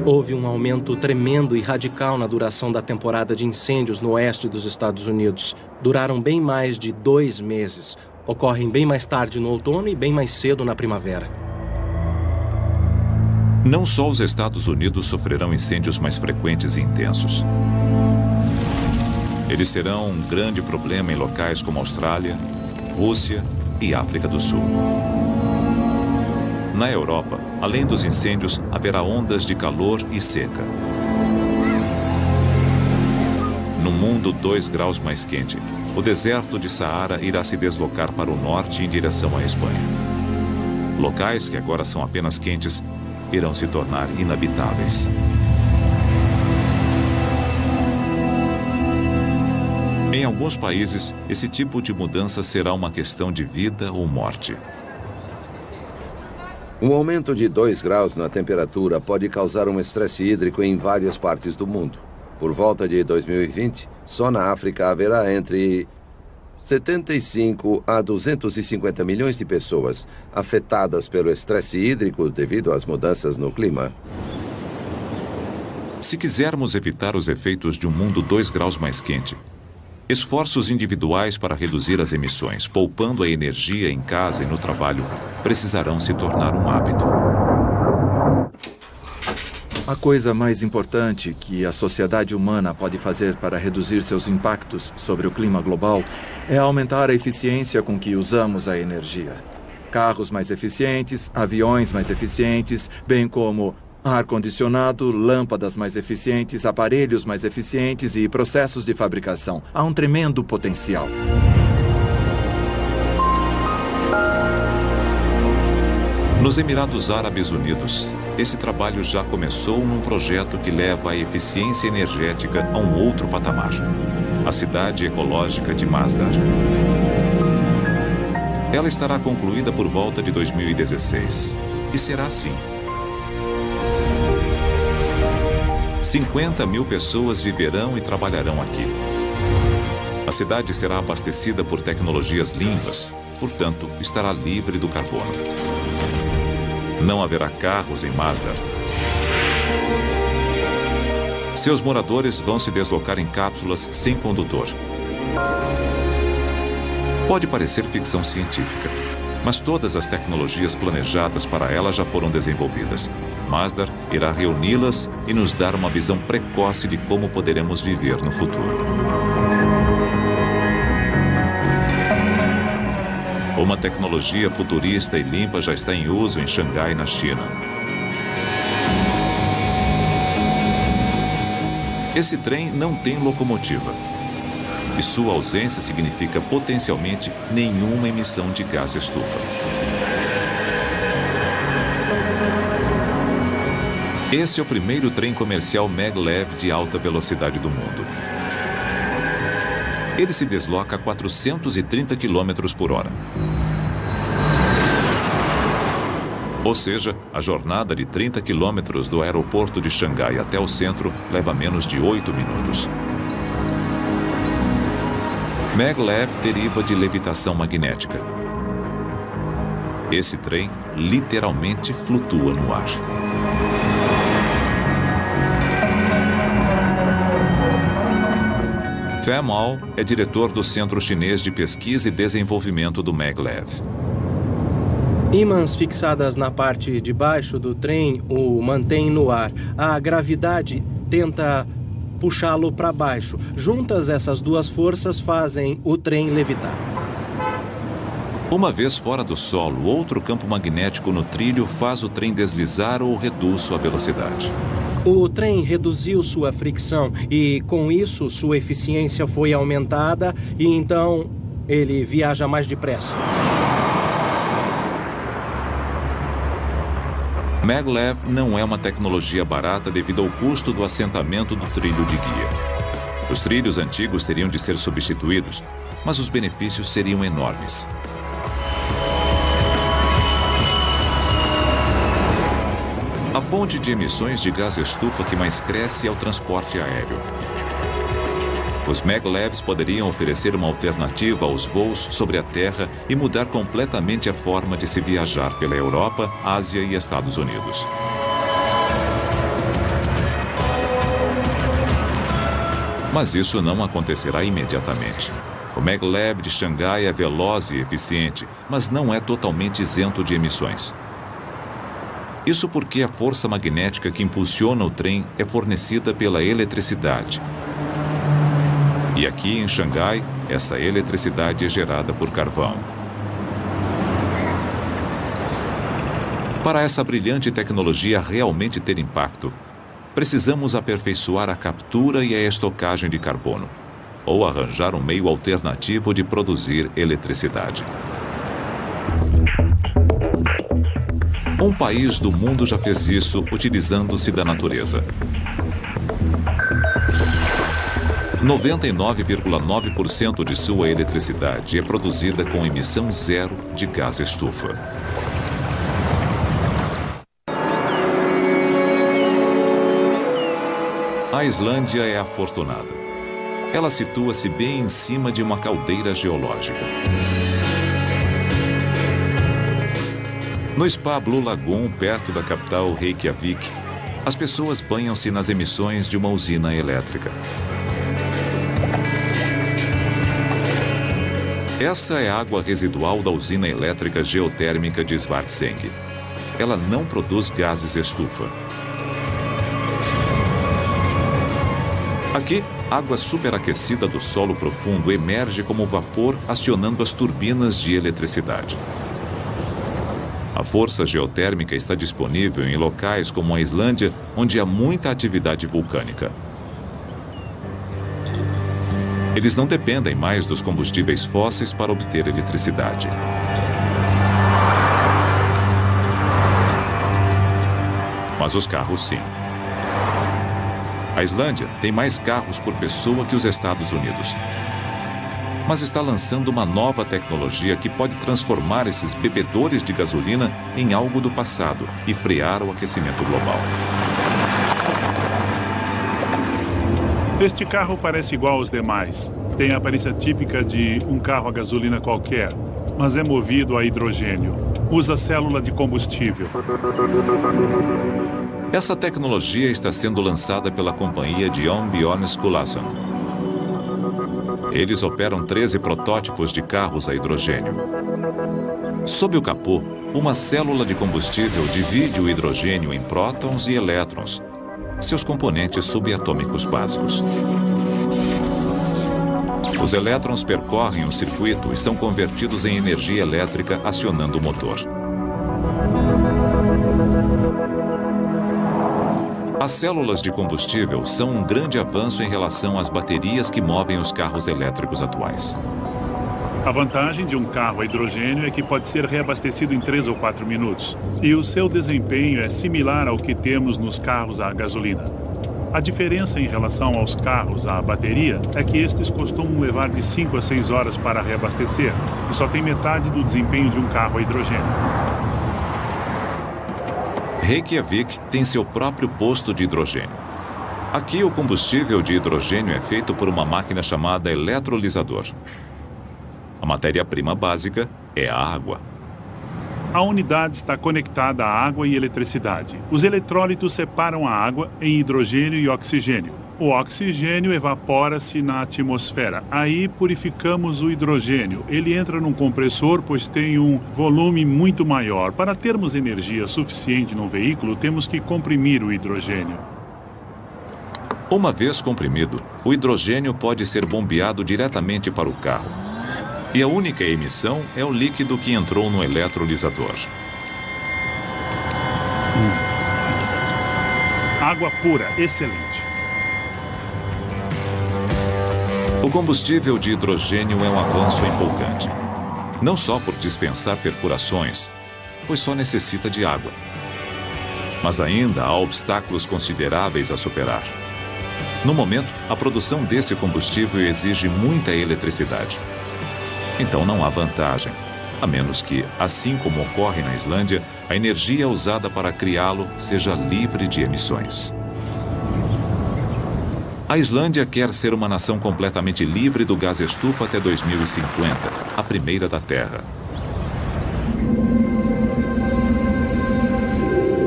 Houve um aumento tremendo e radical na duração da temporada de incêndios no oeste dos Estados Unidos. Duraram bem mais de 2 meses. Ocorrem bem mais tarde no outono e bem mais cedo na primavera. Não só os Estados Unidos sofrerão incêndios mais frequentes e intensos. Eles serão um grande problema em locais como Austrália, Rússia e África do Sul. Na Europa, além dos incêndios, haverá ondas de calor e seca. No mundo 2 graus mais quente, o deserto de Saara irá se deslocar para o norte em direção à Espanha. Locais que agora são apenas quentes irão se tornar inabitáveis. Em alguns países, esse tipo de mudança será uma questão de vida ou morte. Um aumento de 2 graus na temperatura pode causar um estresse hídrico em várias partes do mundo. Por volta de 2020, Só na África haverá entre 75 a 250 milhões de pessoas afetadas pelo estresse hídrico devido às mudanças no clima. Se quisermos evitar os efeitos de um mundo 2 graus mais quente, esforços individuais para reduzir as emissões, poupando a energia em casa e no trabalho, precisarão se tornar um hábito. A coisa mais importante que a sociedade humana pode fazer para reduzir seus impactos sobre o clima global é aumentar a eficiência com que usamos a energia. Carros mais eficientes, aviões mais eficientes, bem como ar-condicionado, lâmpadas mais eficientes, aparelhos mais eficientes e processos de fabricação. Há um tremendo potencial. Nos Emirados Árabes Unidos, esse trabalho já começou num projeto que leva a eficiência energética a um outro patamar. A cidade ecológica de Masdar. Ela estará concluída por volta de 2016. E será assim. 50 mil pessoas viverão e trabalharão aqui. A cidade será abastecida por tecnologias limpas, portanto, estará livre do carbono. Não haverá carros em Masdar. Seus moradores vão se deslocar em cápsulas sem condutor. Pode parecer ficção científica, mas todas as tecnologias planejadas para ela já foram desenvolvidas. Masdar irá reuni-las e nos dar uma visão precoce de como poderemos viver no futuro. Uma tecnologia futurista e limpa já está em uso em Xangai, na China. Esse trem não tem locomotiva. E sua ausência significa potencialmente nenhuma emissão de gás estufa. Esse é o primeiro trem comercial maglev de alta velocidade do mundo. Ele se desloca a 430 km por hora. Ou seja, a jornada de 30 km do aeroporto de Xangai até o centro leva menos de 8 minutos. Maglev deriva de levitação magnética. Esse trem literalmente flutua no ar. Fan Mao é diretor do Centro Chinês de Pesquisa e Desenvolvimento do Maglev. Ímãs fixadas na parte de baixo do trem o mantêm no ar. A gravidade tenta puxá-lo para baixo. Juntas, essas duas forças fazem o trem levitar. Uma vez fora do solo, outro campo magnético no trilho faz o trem deslizar ou reduz sua velocidade. O trem reduziu sua fricção e, com isso, sua eficiência foi aumentada e, então, ele viaja mais depressa. Maglev não é uma tecnologia barata devido ao custo do assentamento do trilho de guia. Os trilhos antigos teriam de ser substituídos, mas os benefícios seriam enormes. A fonte de emissões de gás estufa que mais cresce é o transporte aéreo. Os Maglevs poderiam oferecer uma alternativa aos voos sobre a Terra e mudar completamente a forma de se viajar pela Europa, Ásia e Estados Unidos. Mas isso não acontecerá imediatamente. O Maglev de Xangai é veloz e eficiente, mas não é totalmente isento de emissões. Isso porque a força magnética que impulsiona o trem é fornecida pela eletricidade. E aqui em Xangai, essa eletricidade é gerada por carvão. Para essa brilhante tecnologia realmente ter impacto, precisamos aperfeiçoar a captura e a estocagem de carbono, ou arranjar um meio alternativo de produzir eletricidade. Um país do mundo já fez isso utilizando-se da natureza. 99,9% de sua eletricidade é produzida com emissão zero de gás estufa. A Islândia é afortunada. Ela situa-se bem em cima de uma caldeira geológica. No spa Blue Lagoon, perto da capital Reykjavik, as pessoas banham-se nas emissões de uma usina elétrica. Essa é a água residual da usina elétrica geotérmica de Svartsengi. Ela não produz gases estufa. Aqui, água superaquecida do solo profundo emerge como vapor acionando as turbinas de eletricidade. A força geotérmica está disponível em locais como a Islândia, onde há muita atividade vulcânica. Eles não dependem mais dos combustíveis fósseis para obter eletricidade. Mas os carros, sim. A Islândia tem mais carros por pessoa que os Estados Unidos. Mas está lançando uma nova tecnologia que pode transformar esses bebedores de gasolina em algo do passado e frear o aquecimento global. Este carro parece igual aos demais. Tem a aparência típica de um carro a gasolina qualquer, mas é movido a hidrogênio. Usa célula de combustível. Essa tecnologia está sendo lançada pela companhia de Jon Bjørn Skulason. Eles operam 13 protótipos de carros a hidrogênio. Sob o capô, uma célula de combustível divide o hidrogênio em prótons e elétrons, seus componentes subatômicos básicos. Os elétrons percorrem um circuito e são convertidos em energia elétrica acionando o motor. As células de combustível são um grande avanço em relação às baterias que movem os carros elétricos atuais. A vantagem de um carro a hidrogênio é que pode ser reabastecido em 3 ou 4 minutos. E o seu desempenho é similar ao que temos nos carros a gasolina. A diferença em relação aos carros a bateria é que estes costumam levar de 5 a 6 horas para reabastecer e só tem metade do desempenho de um carro a hidrogênio. Reykjavik tem seu próprio posto de hidrogênio. Aqui, o combustível de hidrogênio é feito por uma máquina chamada eletrolisador. A matéria-prima básica é a água. A unidade está conectada à água e eletricidade. Os eletrólitos separam a água em hidrogênio e oxigênio. O oxigênio evapora-se na atmosfera. Aí purificamos o hidrogênio. Ele entra num compressor, pois tem um volume muito maior. Para termos energia suficiente num veículo, temos que comprimir o hidrogênio. Uma vez comprimido, o hidrogênio pode ser bombeado diretamente para o carro. E a única emissão é o líquido que entrou no eletrolisador. Água pura, excelente. O combustível de hidrogênio é um avanço empolgante. Não só por dispensar perfurações, pois só necessita de água. Mas ainda há obstáculos consideráveis a superar. No momento, a produção desse combustível exige muita eletricidade. Então não há vantagem, a menos que, assim como ocorre na Islândia, a energia usada para criá-lo seja livre de emissões. A Islândia quer ser uma nação completamente livre do gás estufa até 2050, a primeira da Terra.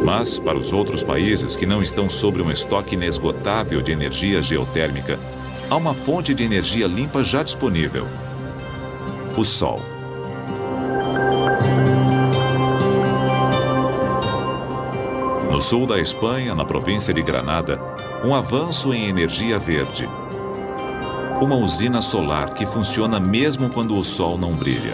Mas, para os outros países que não estão sobre um estoque inesgotável de energia geotérmica, há uma fonte de energia limpa já disponível: o Sol. No sul da Espanha, na província de Granada, um avanço em energia verde. Uma usina solar que funciona mesmo quando o sol não brilha.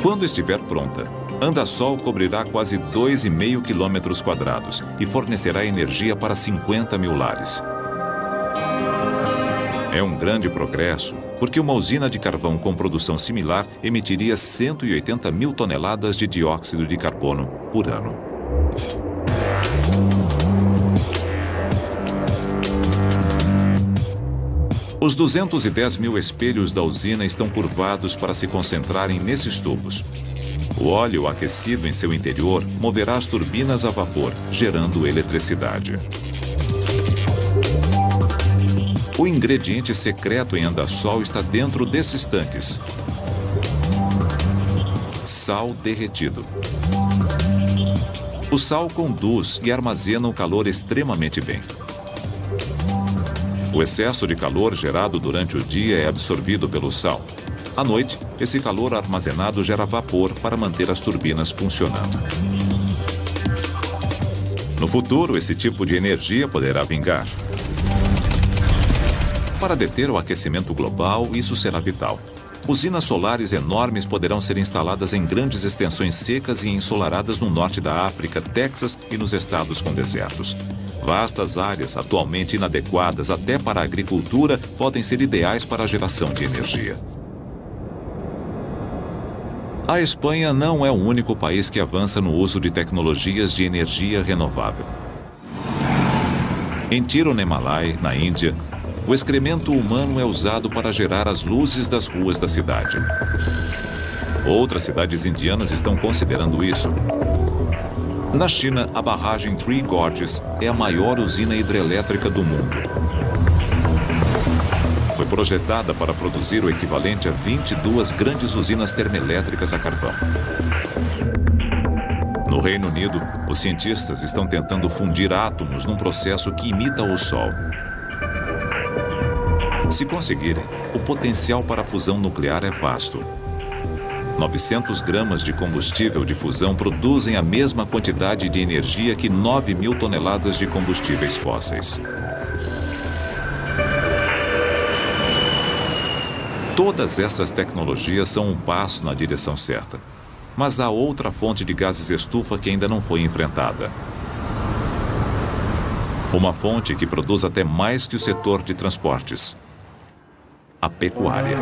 Quando estiver pronta, Andasol cobrirá quase 2,5 quilômetros quadrados e fornecerá energia para 50 mil lares. É um grande progresso, porque uma usina de carvão com produção similar emitiria 180 mil toneladas de dióxido de carbono por ano. Os 210 mil espelhos da usina estão curvados para se concentrarem nesses tubos. O óleo aquecido em seu interior moverá as turbinas a vapor, gerando eletricidade. O ingrediente secreto em Andasol está dentro desses tanques. Sal derretido. O sal conduz e armazena o calor extremamente bem. O excesso de calor gerado durante o dia é absorvido pelo sal. À noite, esse calor armazenado gera vapor para manter as turbinas funcionando. No futuro, esse tipo de energia poderá vingar. Para deter o aquecimento global, isso será vital. Usinas solares enormes poderão ser instaladas em grandes extensões secas e ensolaradas no norte da África, Texas e nos estados com desertos. Vastas áreas, atualmente inadequadas até para a agricultura, podem ser ideais para a geração de energia. A Espanha não é o único país que avança no uso de tecnologias de energia renovável. Em Tirunemalai, na Índia, o excremento humano é usado para gerar as luzes das ruas da cidade. Outras cidades indianas estão considerando isso. Na China, a barragem Three Gorges é a maior usina hidrelétrica do mundo. Foi projetada para produzir o equivalente a 22 grandes usinas termoelétricas a carvão. No Reino Unido, os cientistas estão tentando fundir átomos num processo que imita o Sol. Se conseguirem, o potencial para a fusão nuclear é vasto. 900 gramas de combustível de fusão produzem a mesma quantidade de energia que 9.000 toneladas de combustíveis fósseis. Todas essas tecnologias são um passo na direção certa. Mas há outra fonte de gases estufa que ainda não foi enfrentada. Uma fonte que produz até mais que o setor de transportes. A pecuária.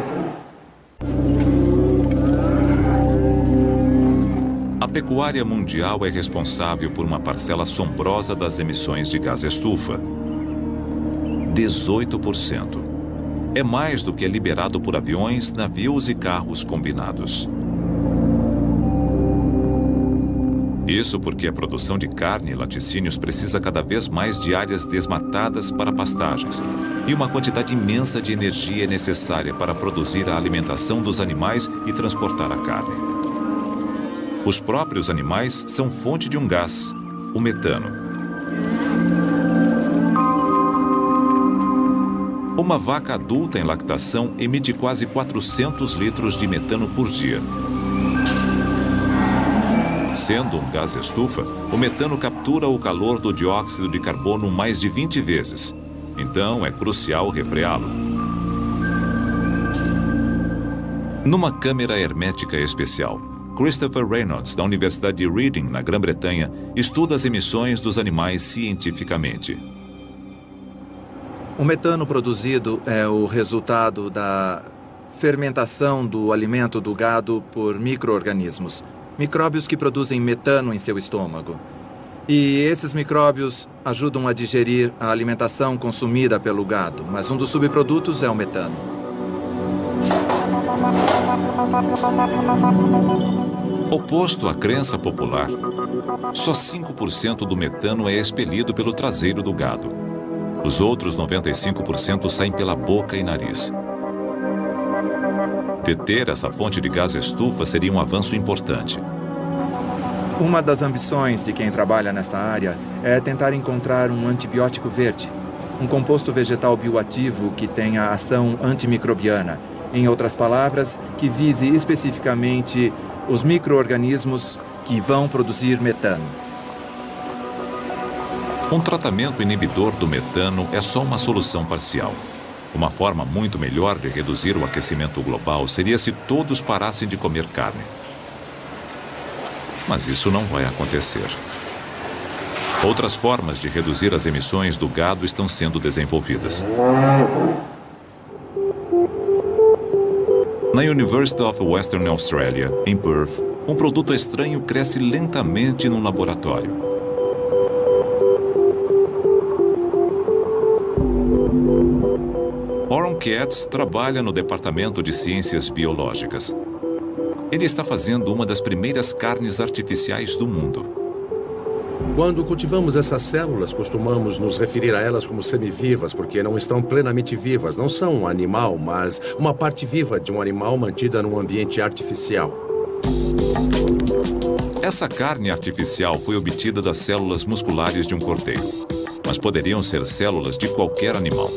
A pecuária mundial é responsável por uma parcela assombrosa das emissões de gás estufa. 18%. É mais do que é liberado por aviões, navios e carros combinados. Isso porque a produção de carne e laticínios precisa cada vez mais de áreas desmatadas para pastagens. E uma quantidade imensa de energia é necessária para produzir a alimentação dos animais e transportar a carne. Os próprios animais são fonte de um gás, o metano. Uma vaca adulta em lactação emite quase 400 litros de metano por dia. Sendo um gás estufa, o metano captura o calor do dióxido de carbono mais de 20 vezes. Então, é crucial refreá-lo. Numa câmara hermética especial, Christopher Reynolds, da Universidade de Reading, na Grã-Bretanha, estuda as emissões dos animais cientificamente. O metano produzido é o resultado da fermentação do alimento do gado por micro-organismos. Micróbios que produzem metano em seu estômago. E esses micróbios ajudam a digerir a alimentação consumida pelo gado, mas um dos subprodutos é o metano. Oposto à crença popular, só 5% do metano é expelido pelo traseiro do gado. Os outros 95% saem pela boca e nariz. Deter essa fonte de gás estufa seria um avanço importante. Uma das ambições de quem trabalha nessa área é tentar encontrar um antibiótico verde, um composto vegetal bioativo que tenha ação antimicrobiana. Em outras palavras, que vise especificamente os micro-organismos que vão produzir metano. Um tratamento inibidor do metano é só uma solução parcial. Uma forma muito melhor de reduzir o aquecimento global seria se todos parassem de comer carne. Mas isso não vai acontecer. Outras formas de reduzir as emissões do gado estão sendo desenvolvidas. Na University of Western Australia, em Perth, um produto estranho cresce lentamente num laboratório. Oran Katz trabalha no Departamento de Ciências Biológicas. Ele está fazendo uma das primeiras carnes artificiais do mundo. Quando cultivamos essas células, costumamos nos referir a elas como semivivas, porque não estão plenamente vivas. Não são um animal, mas uma parte viva de um animal mantida num ambiente artificial. Essa carne artificial foi obtida das células musculares de um cordeiro, mas poderiam ser células de qualquer animal.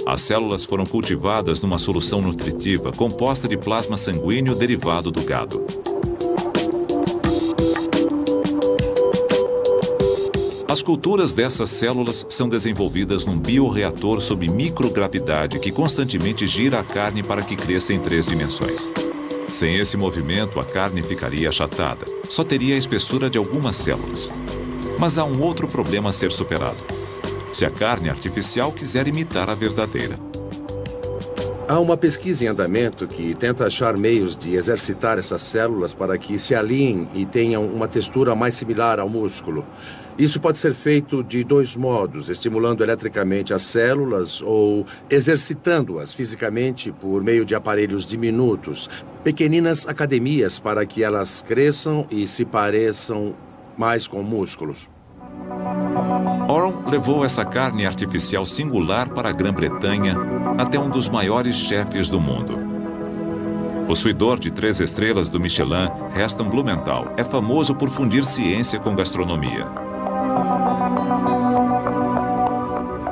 As células foram cultivadas numa solução nutritiva composta de plasma sanguíneo derivado do gado. As culturas dessas células são desenvolvidas num bioreator sob microgravidade que constantemente gira a carne para que cresça em 3 dimensões. Sem esse movimento, a carne ficaria achatada. Só teria a espessura de algumas células. Mas há um outro problema a ser superado. Se a carne artificial quiser imitar a verdadeira. Há uma pesquisa em andamento que tenta achar meios de exercitar essas células para que se alinhem e tenham uma textura mais similar ao músculo. Isso pode ser feito de 2 modos, estimulando eletricamente as células ou exercitando-as fisicamente por meio de aparelhos diminutos, pequeninas academias para que elas cresçam e se pareçam mais com músculos. Oron levou essa carne artificial singular para a Grã-Bretanha até um dos maiores chefes do mundo. Possuidor de 3 estrelas do Michelin, Heston Blumenthal é famoso por fundir ciência com gastronomia.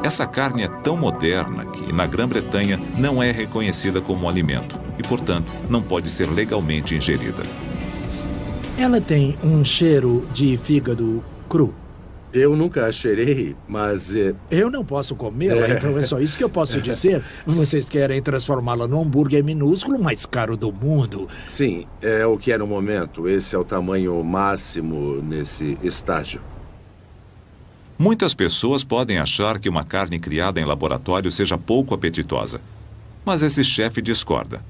Essa carne é tão moderna que, na Grã-Bretanha, não é reconhecida como alimento e, portanto, não pode ser legalmente ingerida. Ela tem um cheiro de fígado cru. Eu nunca a cheirei, mas... Eu não posso comê-la, então é só isso que eu posso dizer. Vocês querem transformá-la num hambúrguer minúsculo mais caro do mundo. Sim, é o que é no momento. Esse é o tamanho máximo nesse estágio. Muitas pessoas podem achar que uma carne criada em laboratório seja pouco apetitosa. Mas esse chefe discorda.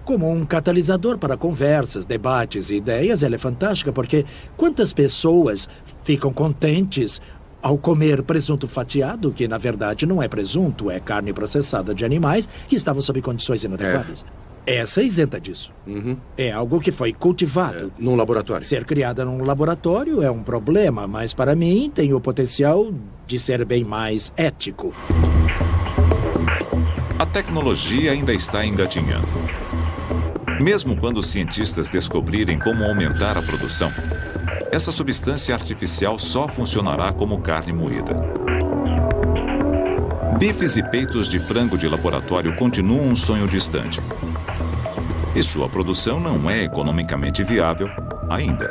Como um catalisador para conversas, debates e ideias, ela é fantástica porque quantas pessoas ficam contentes ao comer presunto fatiado, que na verdade não é presunto, é carne processada de animais que estavam sob condições inadequadas. Essa é isenta disso. É algo que foi cultivado. Num laboratório. Ser criada num laboratório é um problema, mas para mim tem o potencial de ser bem mais ético. A tecnologia ainda está engatinhando. Mesmo quando os cientistas descobrirem como aumentar a produção, essa substância artificial só funcionará como carne moída. Bifes e peitos de frango de laboratório continuam um sonho distante. E sua produção não é economicamente viável ainda.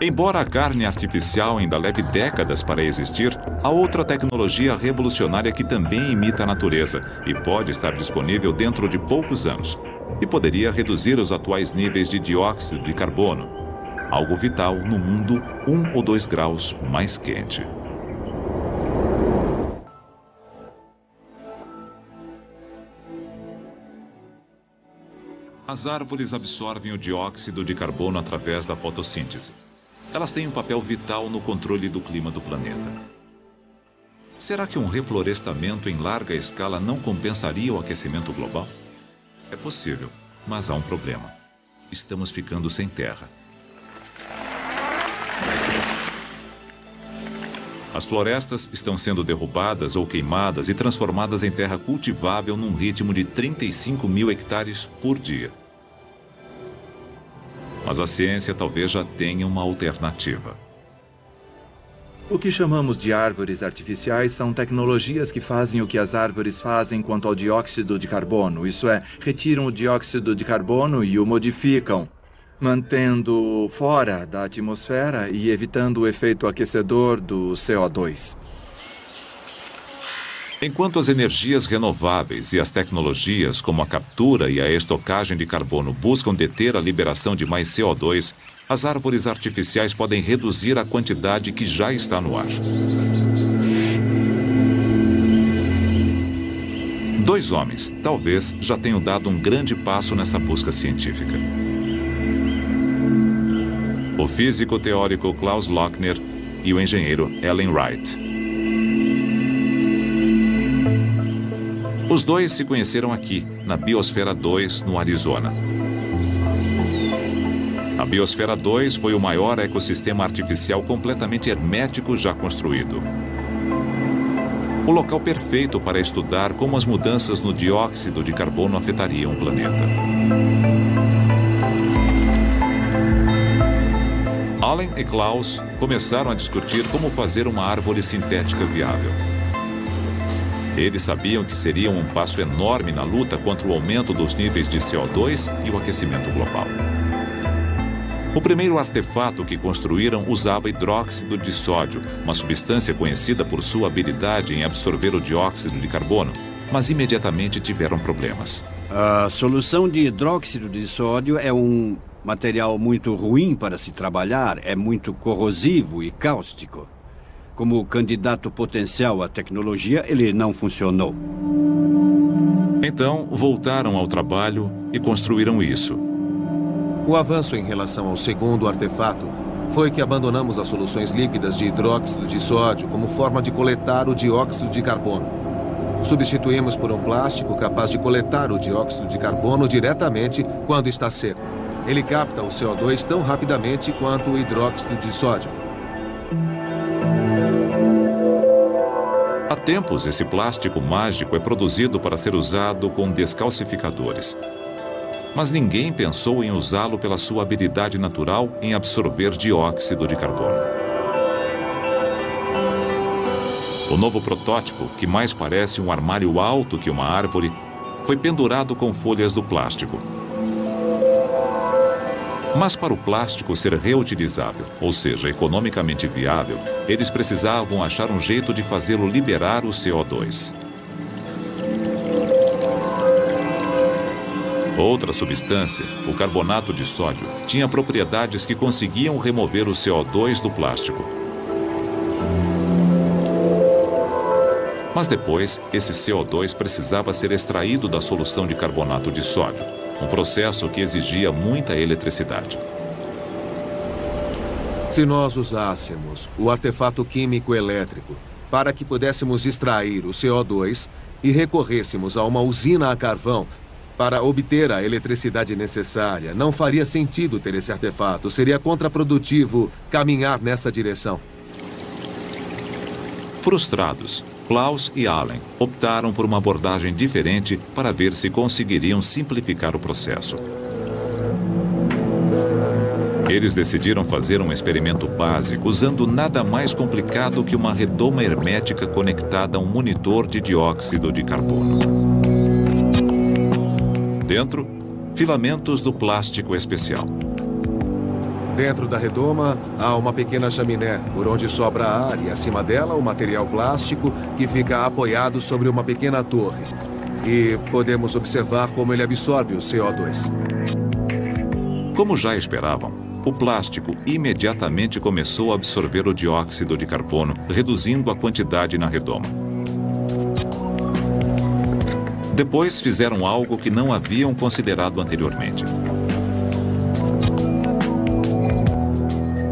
Embora a carne artificial ainda leve décadas para existir, há outra tecnologia revolucionária que também imita a natureza e pode estar disponível dentro de poucos anos. E poderia reduzir os atuais níveis de dióxido de carbono, algo vital no mundo 1 ou 2 graus mais quente. As árvores absorvem o dióxido de carbono através da fotossíntese. Elas têm um papel vital no controle do clima do planeta. Será que um reflorestamento em larga escala não compensaria o aquecimento global? É possível, mas há um problema. Estamos ficando sem terra. As florestas estão sendo derrubadas ou queimadas e transformadas em terra cultivável num ritmo de 35 mil hectares por dia. Mas a ciência talvez já tenha uma alternativa. O que chamamos de árvores artificiais são tecnologias que fazem o que as árvores fazem quanto ao dióxido de carbono. Isso é, retiram o dióxido de carbono e o modificam, mantendo fora da atmosfera e evitando o efeito aquecedor do CO2. Enquanto as energias renováveis e as tecnologias como a captura e a estocagem de carbono buscam deter a liberação de mais CO2, as árvores artificiais podem reduzir a quantidade que já está no ar. 2 homens, talvez, já tenham dado um grande passo nessa busca científica. O físico teórico Klaus Lochner e o engenheiro Ellen Wright. Os 2 se conheceram aqui, na Biosfera 2, no Arizona. A Biosfera 2 foi o maior ecossistema artificial completamente hermético já construído. O local perfeito para estudar como as mudanças no dióxido de carbono afetariam o planeta. Allen e Klaus começaram a discutir como fazer uma árvore sintética viável. Eles sabiam que seria um passo enorme na luta contra o aumento dos níveis de CO2 e o aquecimento global. O primeiro artefato que construíram usava hidróxido de sódio, uma substância conhecida por sua habilidade em absorver o dióxido de carbono, mas imediatamente tiveram problemas. A solução de hidróxido de sódio é um material muito ruim para se trabalhar, é muito corrosivo e cáustico. Como candidato potencial à tecnologia, ele não funcionou. Então, voltaram ao trabalho e construíram isso. O avanço em relação ao segundo artefato foi que abandonamos as soluções líquidas de hidróxido de sódio como forma de coletar o dióxido de carbono. Substituímos por um plástico capaz de coletar o dióxido de carbono diretamente quando está seco. Ele capta o CO2 tão rapidamente quanto o hidróxido de sódio. Há tempos, esse plástico mágico é produzido para ser usado com descalcificadores. Mas ninguém pensou em usá-lo pela sua habilidade natural em absorver dióxido de carbono. O novo protótipo, que mais parece um armário alto que uma árvore, foi pendurado com folhas do plástico. Mas para o plástico ser reutilizável, ou seja, economicamente viável, eles precisavam achar um jeito de fazê-lo liberar o CO2. Outra substância, o carbonato de sódio, tinha propriedades que conseguiam remover o CO2 do plástico. Mas depois, esse CO2 precisava ser extraído da solução de carbonato de sódio, um processo que exigia muita eletricidade. Se nós usássemos o artefato químico elétrico para que pudéssemos extrair o CO2 e recorrêssemos a uma usina a carvão para obter a eletricidade necessária, não faria sentido ter esse artefato. Seria contraprodutivo caminhar nessa direção. Frustrados, Klaus e Allen optaram por uma abordagem diferente para ver se conseguiriam simplificar o processo. Eles decidiram fazer um experimento básico usando nada mais complicado que uma redoma hermética conectada a um monitor de dióxido de carbono. Dentro, filamentos do plástico especial. Dentro da redoma, há uma pequena chaminé, por onde sobra ar e acima dela o material plástico que fica apoiado sobre uma pequena torre. E podemos observar como ele absorve o CO2. Como já esperavam, o plástico imediatamente começou a absorver o dióxido de carbono, reduzindo a quantidade na redoma. Depois fizeram algo que não haviam considerado anteriormente.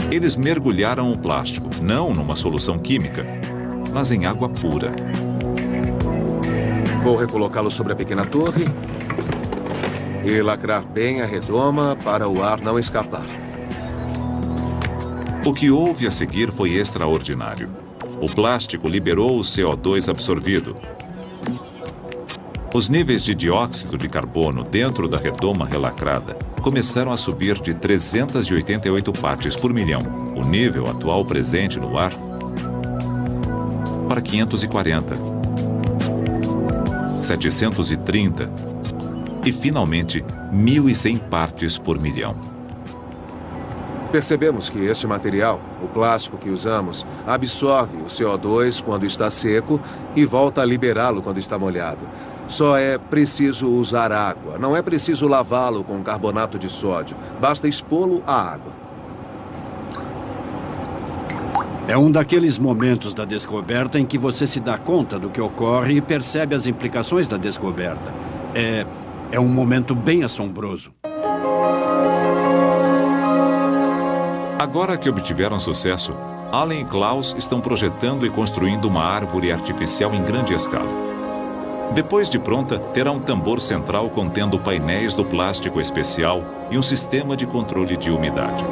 Eles mergulharam o plástico, não numa solução química, mas em água pura. Vou recolocá-lo sobre a pequena torre e lacrar bem a redoma para o ar não escapar. O que houve a seguir foi extraordinário. O plástico liberou o CO2 absorvido. Os níveis de dióxido de carbono dentro da redoma relacrada começaram a subir de 388 partes por milhão, o nível atual presente no ar, para 540, 730 e, finalmente, 1.100 partes por milhão. Percebemos que este material, o plástico que usamos, absorve o CO2 quando está seco e volta a liberá-lo quando está molhado. Só é preciso usar água. Não é preciso lavá-lo com carbonato de sódio. Basta expô-lo à água. É um daqueles momentos da descoberta em que você se dá conta do que ocorre e percebe as implicações da descoberta. É um momento bem assombroso. Agora que obtiveram sucesso, Allen e Klaus estão projetando e construindo uma árvore artificial em grande escala. Depois de pronta, terá um tambor central contendo painéis do plástico especial e um sistema de controle de umidade.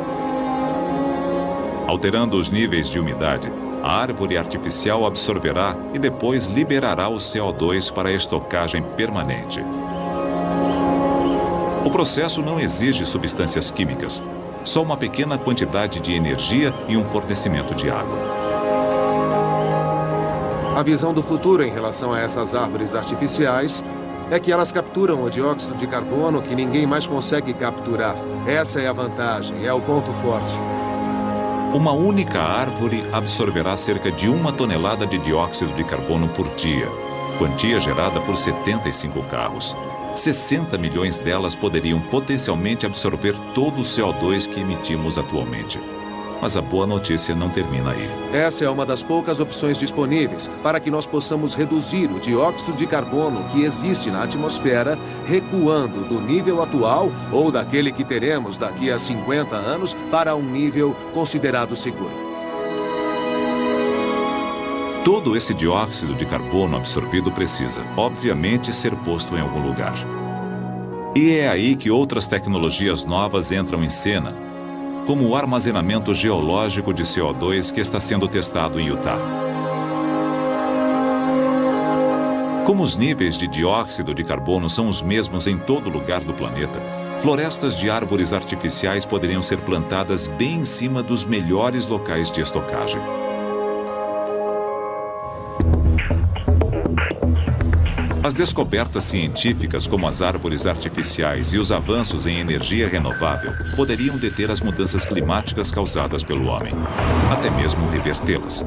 Alterando os níveis de umidade, a árvore artificial absorverá e depois liberará o CO2 para a estocagem permanente. O processo não exige substâncias químicas, só uma pequena quantidade de energia e um fornecimento de água. A visão do futuro em relação a essas árvores artificiais é que elas capturam o dióxido de carbono que ninguém mais consegue capturar. Essa é a vantagem, é o ponto forte. Uma única árvore absorverá cerca de 1 tonelada de dióxido de carbono por dia, quantia gerada por 75 carros. 60 milhões delas poderiam potencialmente absorver todo o CO2 que emitimos atualmente. Mas a boa notícia não termina aí. Essa é uma das poucas opções disponíveis para que nós possamos reduzir o dióxido de carbono que existe na atmosfera, recuando do nível atual ou daquele que teremos daqui a 50 anos para um nível considerado seguro. Todo esse dióxido de carbono absorvido precisa, obviamente, ser posto em algum lugar. E é aí que outras tecnologias novas entram em cena, como o armazenamento geológico de CO2 que está sendo testado em Utah. Como os níveis de dióxido de carbono são os mesmos em todo lugar do planeta, florestas de árvores artificiais poderiam ser plantadas bem em cima dos melhores locais de estocagem. As descobertas científicas como as árvores artificiais e os avanços em energia renovável poderiam deter as mudanças climáticas causadas pelo homem, até mesmo revertê-las.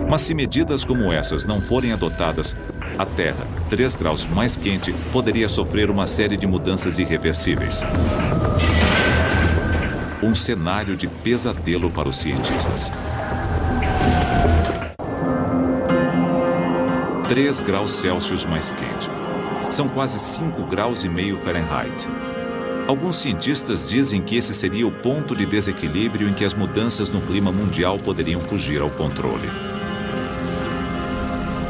Mas se medidas como essas não forem adotadas, a Terra, 3 graus mais quente, poderia sofrer uma série de mudanças irreversíveis. Um cenário de pesadelo para os cientistas. 3 graus Celsius mais quente. São quase 5 graus e meio Fahrenheit. Alguns cientistas dizem que esse seria o ponto de desequilíbrio em que as mudanças no clima mundial poderiam fugir ao controle.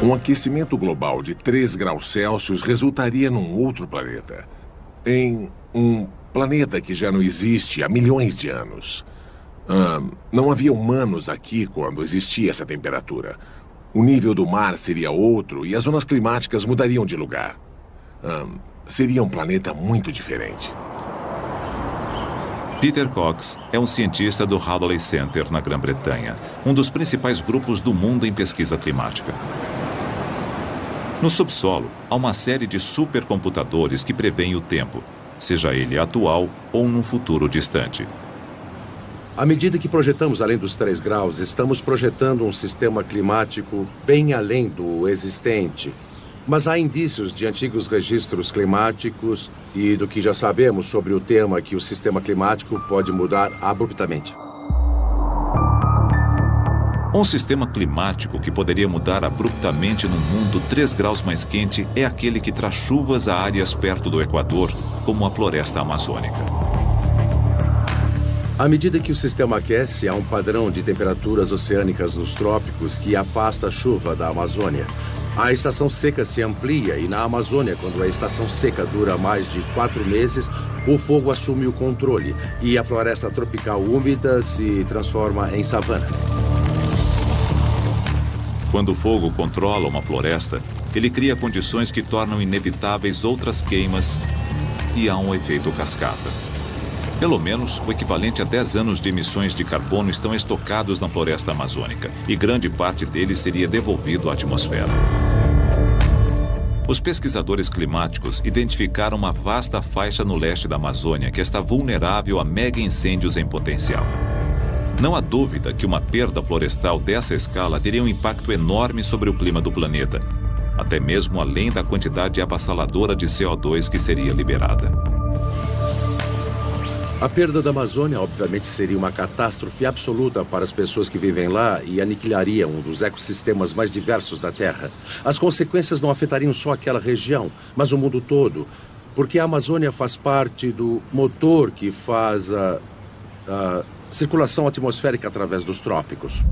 Um aquecimento global de 3 graus Celsius resultaria num outro planeta. Em um planeta que já não existe há milhões de anos. Não havia humanos aqui quando existia essa temperatura. O nível do mar seria outro e as zonas climáticas mudariam de lugar. Seria um planeta muito diferente. Peter Cox é um cientista do Hadley Center, na Grã-Bretanha, um dos principais grupos do mundo em pesquisa climática. No subsolo, há uma série de supercomputadores que prevêem o tempo, seja ele atual ou num futuro distante. À medida que projetamos além dos 3 graus, estamos projetando um sistema climático bem além do existente. Mas há indícios de antigos registros climáticos e do que já sabemos sobre o tema que o sistema climático pode mudar abruptamente. Um sistema climático que poderia mudar abruptamente num mundo 3 graus mais quente é aquele que traz chuvas a áreas perto do Equador, como a floresta amazônica. À medida que o sistema aquece, há um padrão de temperaturas oceânicas nos trópicos que afasta a chuva da Amazônia. A estação seca se amplia e na Amazônia, quando a estação seca dura mais de 4 meses, o fogo assume o controle e a floresta tropical úmida se transforma em savana. Quando o fogo controla uma floresta, ele cria condições que tornam inevitáveis outras queimas e há um efeito cascata. Pelo menos o equivalente a 10 anos de emissões de carbono estão estocados na floresta amazônica e grande parte deles seria devolvido à atmosfera. Os pesquisadores climáticos identificaram uma vasta faixa no leste da Amazônia que está vulnerável a mega incêndios em potencial. Não há dúvida que uma perda florestal dessa escala teria um impacto enorme sobre o clima do planeta, até mesmo além da quantidade avassaladora de CO2 que seria liberada. A perda da Amazônia, obviamente, seria uma catástrofe absoluta para as pessoas que vivem lá e aniquilaria um dos ecossistemas mais diversos da Terra. As consequências não afetariam só aquela região, mas o mundo todo, porque a Amazônia faz parte do motor que faz a circulação atmosférica através dos trópicos.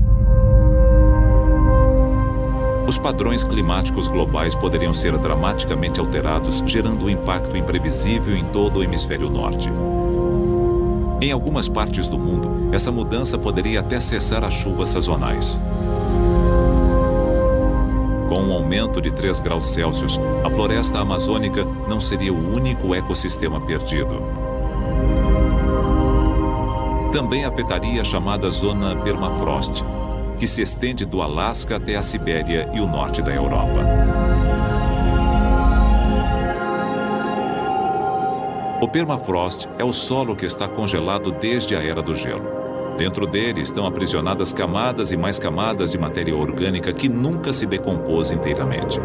os padrões climáticos globais poderiam ser dramaticamente alterados, gerando um impacto imprevisível em todo o hemisfério norte. Em algumas partes do mundo, essa mudança poderia até cessar as chuvas sazonais. Com um aumento de 3 graus Celsius, a floresta amazônica não seria o único ecossistema perdido. Também afetaria a chamada zona permafrost, que se estende do Alasca até a Sibéria e o norte da Europa. O permafrost é o solo que está congelado desde a Era do Gelo. Dentro dele estão aprisionadas camadas e mais camadas de matéria orgânica que nunca se decompôs inteiramente.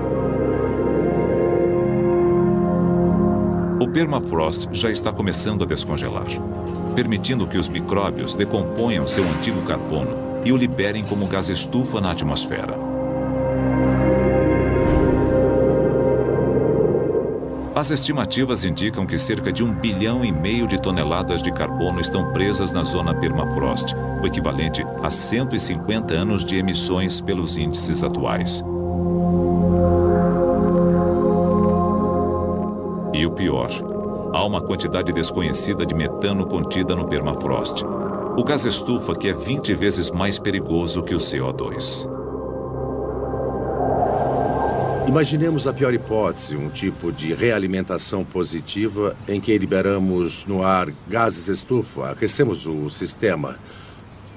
O permafrost já está começando a descongelar, permitindo que os micróbios decomponham seu antigo carbono e o liberem como gás estufa na atmosfera. As estimativas indicam que cerca de 1,5 bilhão de toneladas de carbono estão presas na zona permafrost, o equivalente a 150 anos de emissões pelos índices atuais. E o pior, há uma quantidade desconhecida de metano contida no permafrost, o gás estufa que é 20 vezes mais perigoso que o CO2. Imaginemos a pior hipótese, um tipo de realimentação positiva em que liberamos no ar gases estufa, aquecemos o sistema.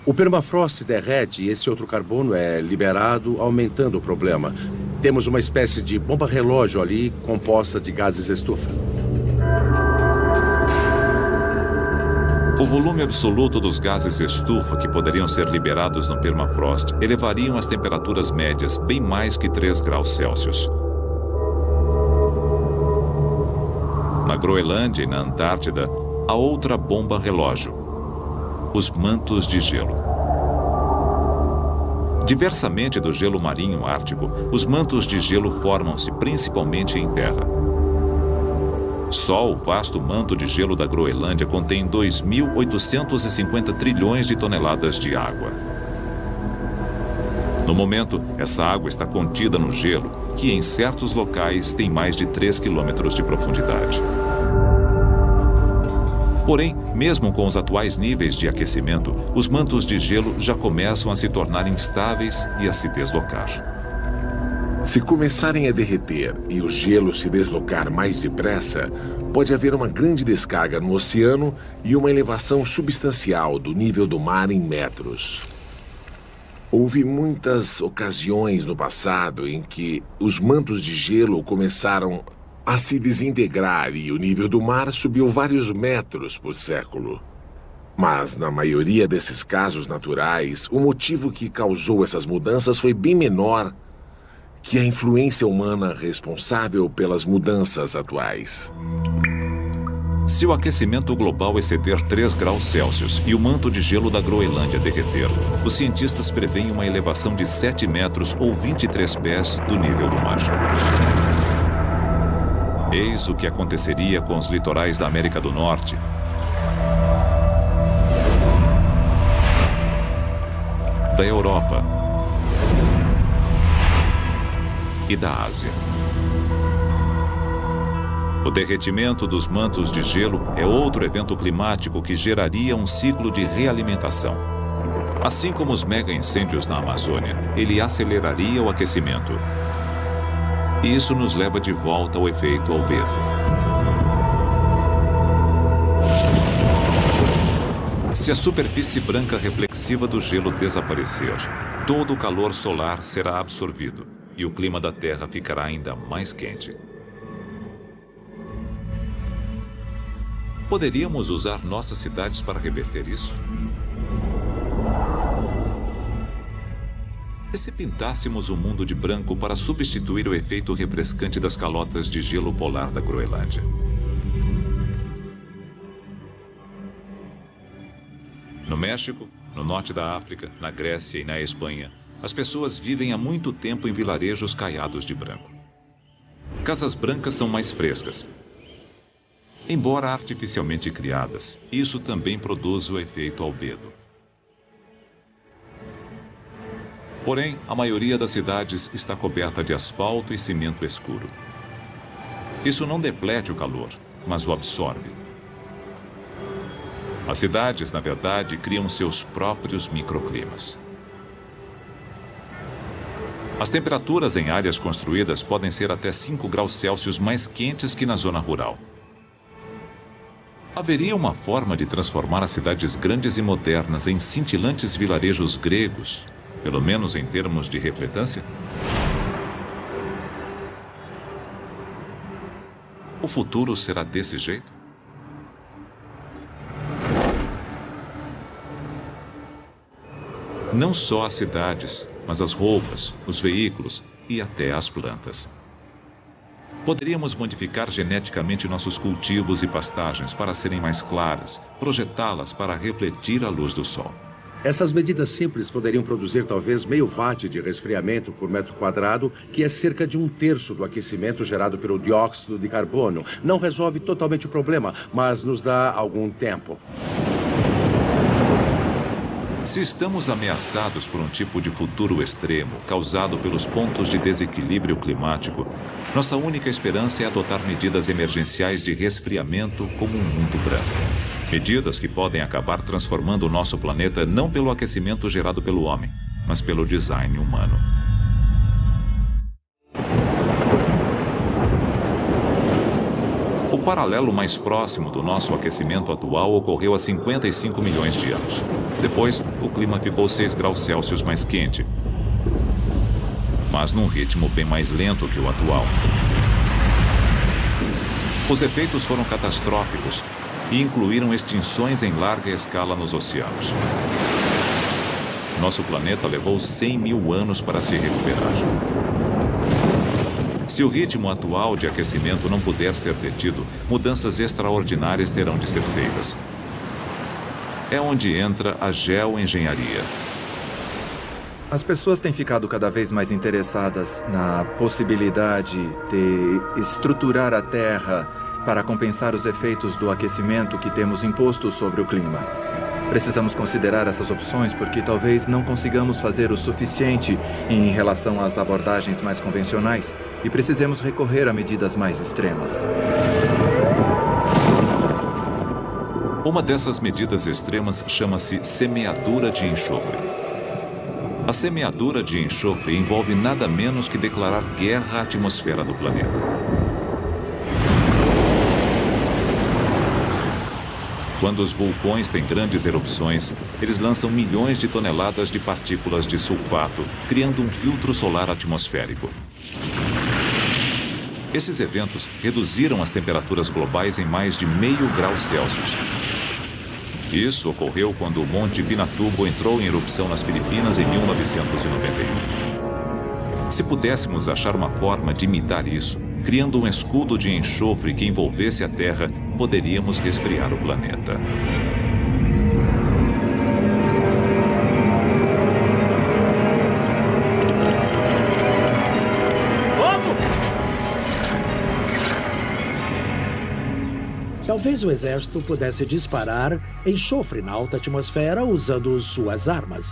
O permafrost derrete e esse outro carbono é liberado, aumentando o problema. Temos uma espécie de bomba-relógio ali composta de gases estufa. O volume absoluto dos gases estufa que poderiam ser liberados no permafrost elevariam as temperaturas médias bem mais que 3 graus Celsius. Na Groenlândia e na Antártida, há outra bomba relógio: os mantos de gelo. Diversamente do gelo marinho ártico, os mantos de gelo formam-se principalmente em terra. Só o vasto manto de gelo da Groenlândia contém 2.850 trilhões de toneladas de água. No momento, essa água está contida no gelo, que em certos locais tem mais de 3 quilômetros de profundidade. Porém, mesmo com os atuais níveis de aquecimento, os mantos de gelo já começam a se tornar instáveis e a se deslocar. Se começarem a derreter e o gelo se deslocar mais depressa, pode haver uma grande descarga no oceano e uma elevação substancial do nível do mar em metros. Houve muitas ocasiões no passado em que os mantos de gelo começaram a se desintegrar e o nível do mar subiu vários metros por século. Mas, na maioria desses casos naturais, o motivo que causou essas mudanças foi bem menor que a influência humana responsável pelas mudanças atuais. Se o aquecimento global exceder 3 graus Celsius e o manto de gelo da Groenlândia derreter, os cientistas preveem uma elevação de 7 metros ou 23 pés do nível do mar. Eis o que aconteceria com os litorais da América do Norte, da Europa e da Ásia. O derretimento dos mantos de gelo é outro evento climático que geraria um ciclo de realimentação. Assim como os mega-incêndios na Amazônia, ele aceleraria o aquecimento. E isso nos leva de volta ao efeito albedo. Se a superfície branca reflexiva do gelo desaparecer, todo o calor solar será absorvido e o clima da Terra ficará ainda mais quente. Poderíamos usar nossas cidades para reverter isso? E se pintássemos o mundo de branco para substituir o efeito refrescante das calotas de gelo polar da Groenlândia? No México, no norte da África, na Grécia e na Espanha, as pessoas vivem há muito tempo em vilarejos caiados de branco. Casas brancas são mais frescas. Embora artificialmente criadas, isso também produz o efeito albedo. Porém, a maioria das cidades está coberta de asfalto e cimento escuro. Isso não deflete o calor, mas o absorve. As cidades, na verdade, criam seus próprios microclimas. As temperaturas em áreas construídas podem ser até 5 graus Celsius mais quentes que na zona rural. Haveria uma forma de transformar as cidades grandes e modernas em cintilantes vilarejos gregos, pelo menos em termos de refletância? O futuro será desse jeito? Não só as cidades, mas as roupas, os veículos e até as plantas. Poderíamos modificar geneticamente nossos cultivos e pastagens para serem mais claras, projetá-las para refletir a luz do sol. Essas medidas simples poderiam produzir talvez meio watt de resfriamento por metro quadrado, que é cerca de 1/3 do aquecimento gerado pelo dióxido de carbono. Não resolve totalmente o problema, mas nos dá algum tempo. Se estamos ameaçados por um tipo de futuro extremo causado pelos pontos de desequilíbrio climático, nossa única esperança é adotar medidas emergenciais de resfriamento como um mundo branco. Medidas que podem acabar transformando o nosso planeta não pelo aquecimento gerado pelo homem, mas pelo design humano. O paralelo mais próximo do nosso aquecimento atual ocorreu há 55 milhões de anos. Depois, o clima ficou 6 graus Celsius mais quente, mas num ritmo bem mais lento que o atual. Os efeitos foram catastróficos e incluíram extinções em larga escala nos oceanos. Nosso planeta levou 100 mil anos para se recuperar. Se o ritmo atual de aquecimento não puder ser detido, mudanças extraordinárias terão de ser feitas. É onde entra a geoengenharia. As pessoas têm ficado cada vez mais interessadas na possibilidade de estruturar a Terra para compensar os efeitos do aquecimento que temos imposto sobre o clima. Precisamos considerar essas opções porque talvez não consigamos fazer o suficiente em relação às abordagens mais convencionais e precisemos recorrer a medidas mais extremas. Uma dessas medidas extremas chama-se semeadura de enxofre. A semeadura de enxofre envolve nada menos que declarar guerra à atmosfera do planeta. Quando os vulcões têm grandes erupções, eles lançam milhões de toneladas de partículas de sulfato, criando um filtro solar atmosférico. Esses eventos reduziram as temperaturas globais em mais de meio grau Celsius. Isso ocorreu quando o Monte Pinatubo entrou em erupção nas Filipinas em 1991. Se pudéssemos achar uma forma de imitar isso, criando um escudo de enxofre que envolvesse a Terra, poderíamos resfriar o planeta. Talvez o exército pudesse disparar enxofre na alta atmosfera usando suas armas.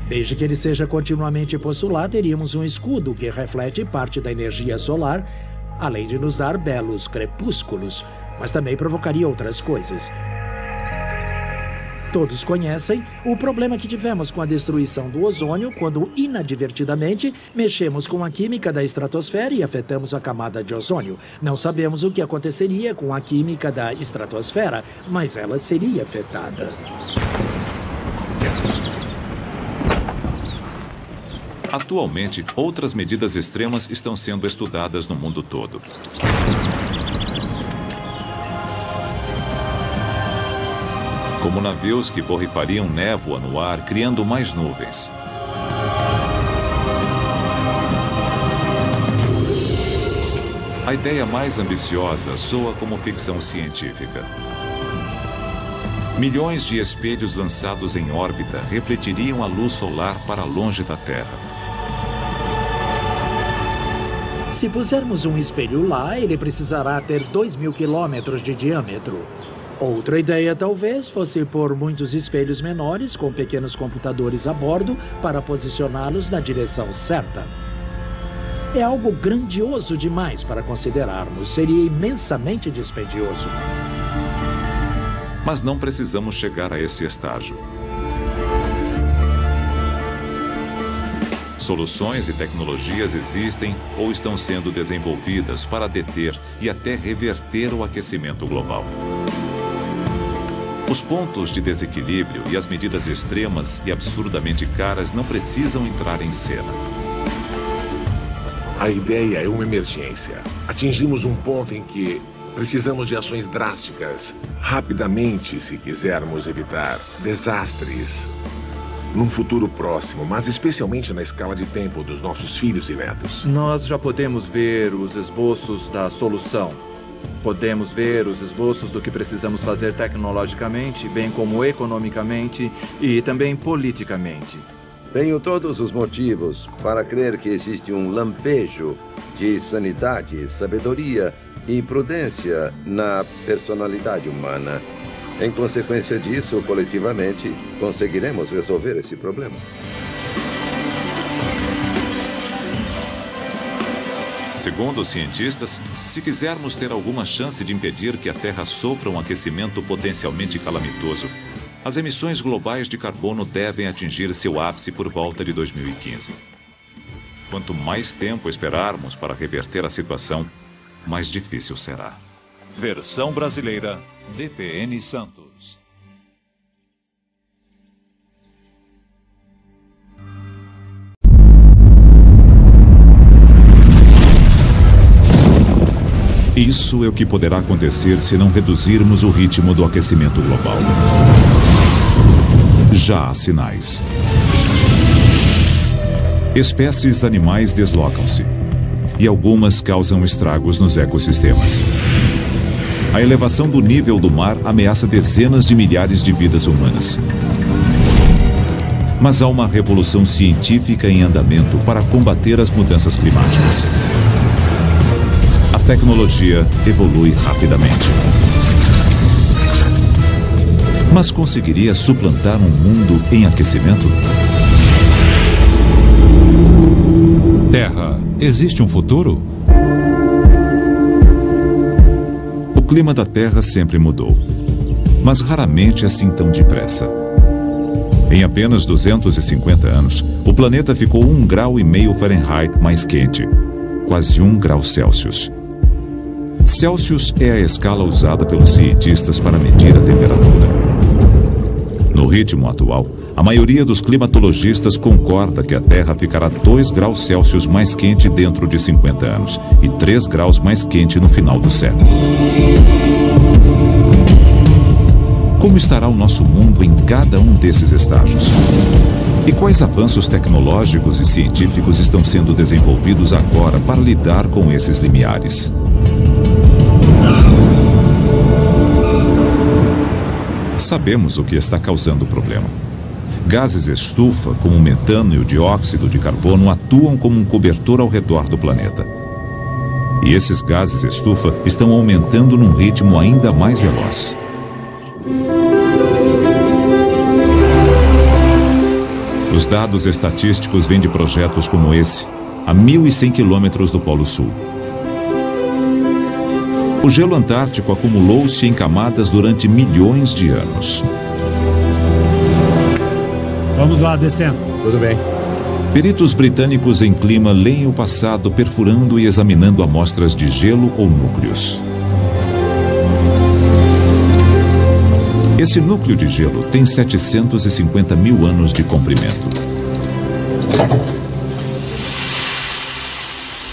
Desde que ele seja continuamente posto lá, teríamos um escudo que reflete parte da energia solar, além de nos dar belos crepúsculos, mas também provocaria outras coisas. Todos conhecem o problema que tivemos com a destruição do ozônio quando, inadvertidamente, mexemos com a química da estratosfera e afetamos a camada de ozônio. Não sabemos o que aconteceria com a química da estratosfera, mas ela seria afetada. Atualmente, outras medidas extremas estão sendo estudadas no mundo todo. Como navios que borrifariam névoa no ar, criando mais nuvens. A ideia mais ambiciosa soa como ficção científica. Milhões de espelhos lançados em órbita refletiriam a luz solar para longe da Terra. Se pusermos um espelho lá, ele precisará ter 2.000 quilômetros de diâmetro. Outra ideia, talvez, fosse pôr muitos espelhos menores com pequenos computadores a bordo para posicioná-los na direção certa. É algo grandioso demais para considerarmos. Seria imensamente dispendioso. Mas não precisamos chegar a esse estágio. Soluções e tecnologias existem ou estão sendo desenvolvidas para deter e até reverter o aquecimento global. Os pontos de desequilíbrio e as medidas extremas e absurdamente caras não precisam entrar em cena. A ideia é uma emergência. Atingimos um ponto em que precisamos de ações drásticas, rapidamente, se quisermos evitar desastres num futuro próximo, mas especialmente na escala de tempo dos nossos filhos e netos. Nós já podemos ver os esboços da solução. Podemos ver os esboços do que precisamos fazer tecnologicamente, bem como economicamente e também politicamente. Tenho todos os motivos para crer que existe um lampejo de sanidade, sabedoria e prudência na personalidade humana. Em consequência disso, coletivamente, conseguiremos resolver esse problema. Segundo os cientistas, se quisermos ter alguma chance de impedir que a Terra sofra um aquecimento potencialmente calamitoso, as emissões globais de carbono devem atingir seu ápice por volta de 2015. Quanto mais tempo esperarmos para reverter a situação, mais difícil será. Versão brasileira, DPN Santos. Isso é o que poderá acontecer se não reduzirmos o ritmo do aquecimento global. Já há sinais. Espécies animais deslocam-se e algumas causam estragos nos ecossistemas. A elevação do nível do mar ameaça dezenas de milhares de vidas humanas. Mas há uma revolução científica em andamento para combater as mudanças climáticas. A tecnologia evolui rapidamente. Mas conseguiria suplantar um mundo em aquecimento? Terra, existe um futuro? O clima da Terra sempre mudou, mas raramente assim tão depressa. Em apenas 250 anos, o planeta ficou 1,5 graus Fahrenheit mais quente, quase 1 grau Celsius. Celsius é a escala usada pelos cientistas para medir a temperatura. No ritmo atual, a maioria dos climatologistas concorda que a Terra ficará 2 graus Celsius mais quente dentro de 50 anos e 3 graus mais quente no final do século. Como estará o nosso mundo em cada um desses estágios? E quais avanços tecnológicos e científicos estão sendo desenvolvidos agora para lidar com esses limiares? Sabemos o que está causando o problema. Gases estufa, como o metano e o dióxido de carbono, atuam como um cobertor ao redor do planeta. E esses gases estufa estão aumentando num ritmo ainda mais veloz. Os dados estatísticos vêm de projetos como esse, a 1.100 quilômetros do Polo Sul. O gelo antártico acumulou-se em camadas durante milhões de anos. Vamos lá, descendo. Tudo bem. Peritos britânicos em clima leem o passado perfurando e examinando amostras de gelo ou núcleos. Esse núcleo de gelo tem 750 mil anos de comprimento.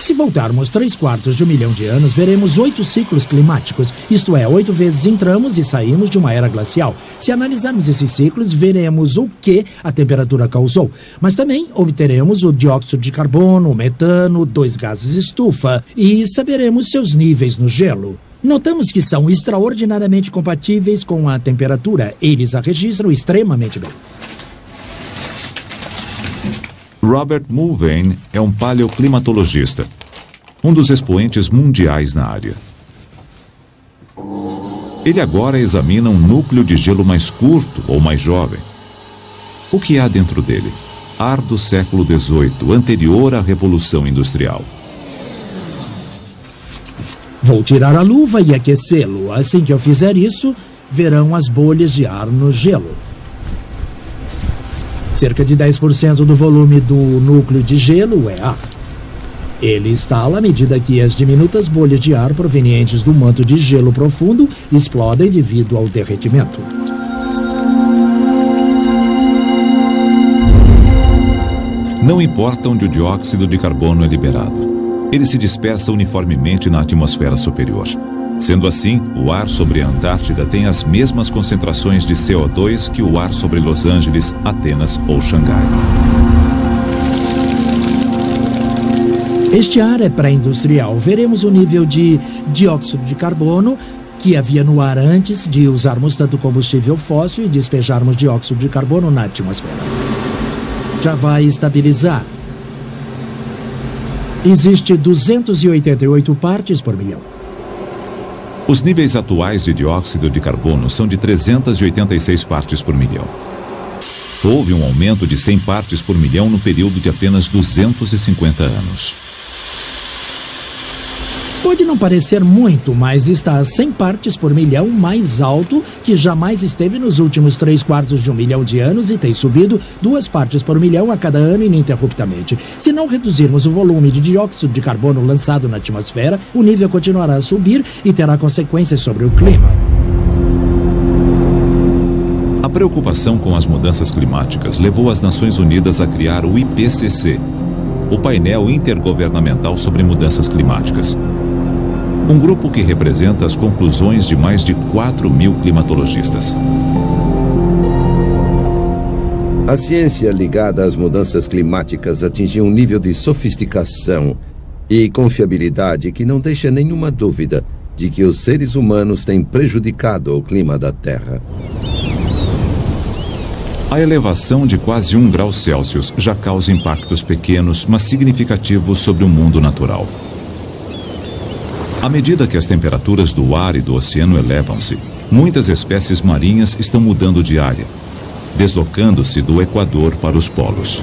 Se voltarmos 3/4 de 1 milhão de anos, veremos 8 ciclos climáticos, isto é, 8 vezes entramos e saímos de uma era glacial. Se analisarmos esses ciclos, veremos o que a temperatura causou, mas também obteremos o dióxido de carbono, o metano, 2 gases estufa e saberemos seus níveis no gelo. Notamos que são extraordinariamente compatíveis com a temperatura. Eles a registram extremamente bem. Robert Mulvaney é um paleoclimatologista, um dos expoentes mundiais na área. Ele agora examina um núcleo de gelo mais curto ou mais jovem. O que há dentro dele? Ar do século XVIII, anterior à Revolução Industrial. Vou tirar a luva e aquecê-lo. Assim que eu fizer isso, verão as bolhas de ar no gelo. Cerca de 10% do volume do núcleo de gelo é ar. Ele estala à medida que as diminutas bolhas de ar provenientes do manto de gelo profundo explodem devido ao derretimento. Não importa onde o dióxido de carbono é liberado. Ele se dispersa uniformemente na atmosfera superior. Sendo assim, o ar sobre a Antártida tem as mesmas concentrações de CO2 que o ar sobre Los Angeles, Atenas ou Xangai. Este ar é pré-industrial. Veremos o nível de dióxido de carbono que havia no ar antes de usarmos tanto combustível fóssil e despejarmos dióxido de carbono na atmosfera. Já vai estabilizar. Existe 288 partes por milhão. Os níveis atuais de dióxido de carbono são de 386 partes por milhão. Houve um aumento de 100 partes por milhão no período de apenas 250 anos. Pode não parecer muito, mas está a 100 partes por milhão mais alto que jamais esteve nos últimos 3/4 de um milhão de anos e tem subido 2 partes por milhão a cada ano ininterruptamente. Se não reduzirmos o volume de dióxido de carbono lançado na atmosfera, o nível continuará a subir e terá consequências sobre o clima. A preocupação com as mudanças climáticas levou as Nações Unidas a criar o IPCC, o Painel Intergovernamental sobre Mudanças Climáticas. Um grupo que representa as conclusões de mais de 4.000 climatologistas. A ciência ligada às mudanças climáticas atingiu um nível de sofisticação e confiabilidade que não deixa nenhuma dúvida de que os seres humanos têm prejudicado o clima da Terra. A elevação de quase 1 grau Celsius já causa impactos pequenos, mas significativos sobre o mundo natural. À medida que as temperaturas do ar e do oceano elevam-se, muitas espécies marinhas estão mudando de área, deslocando-se do Equador para os polos.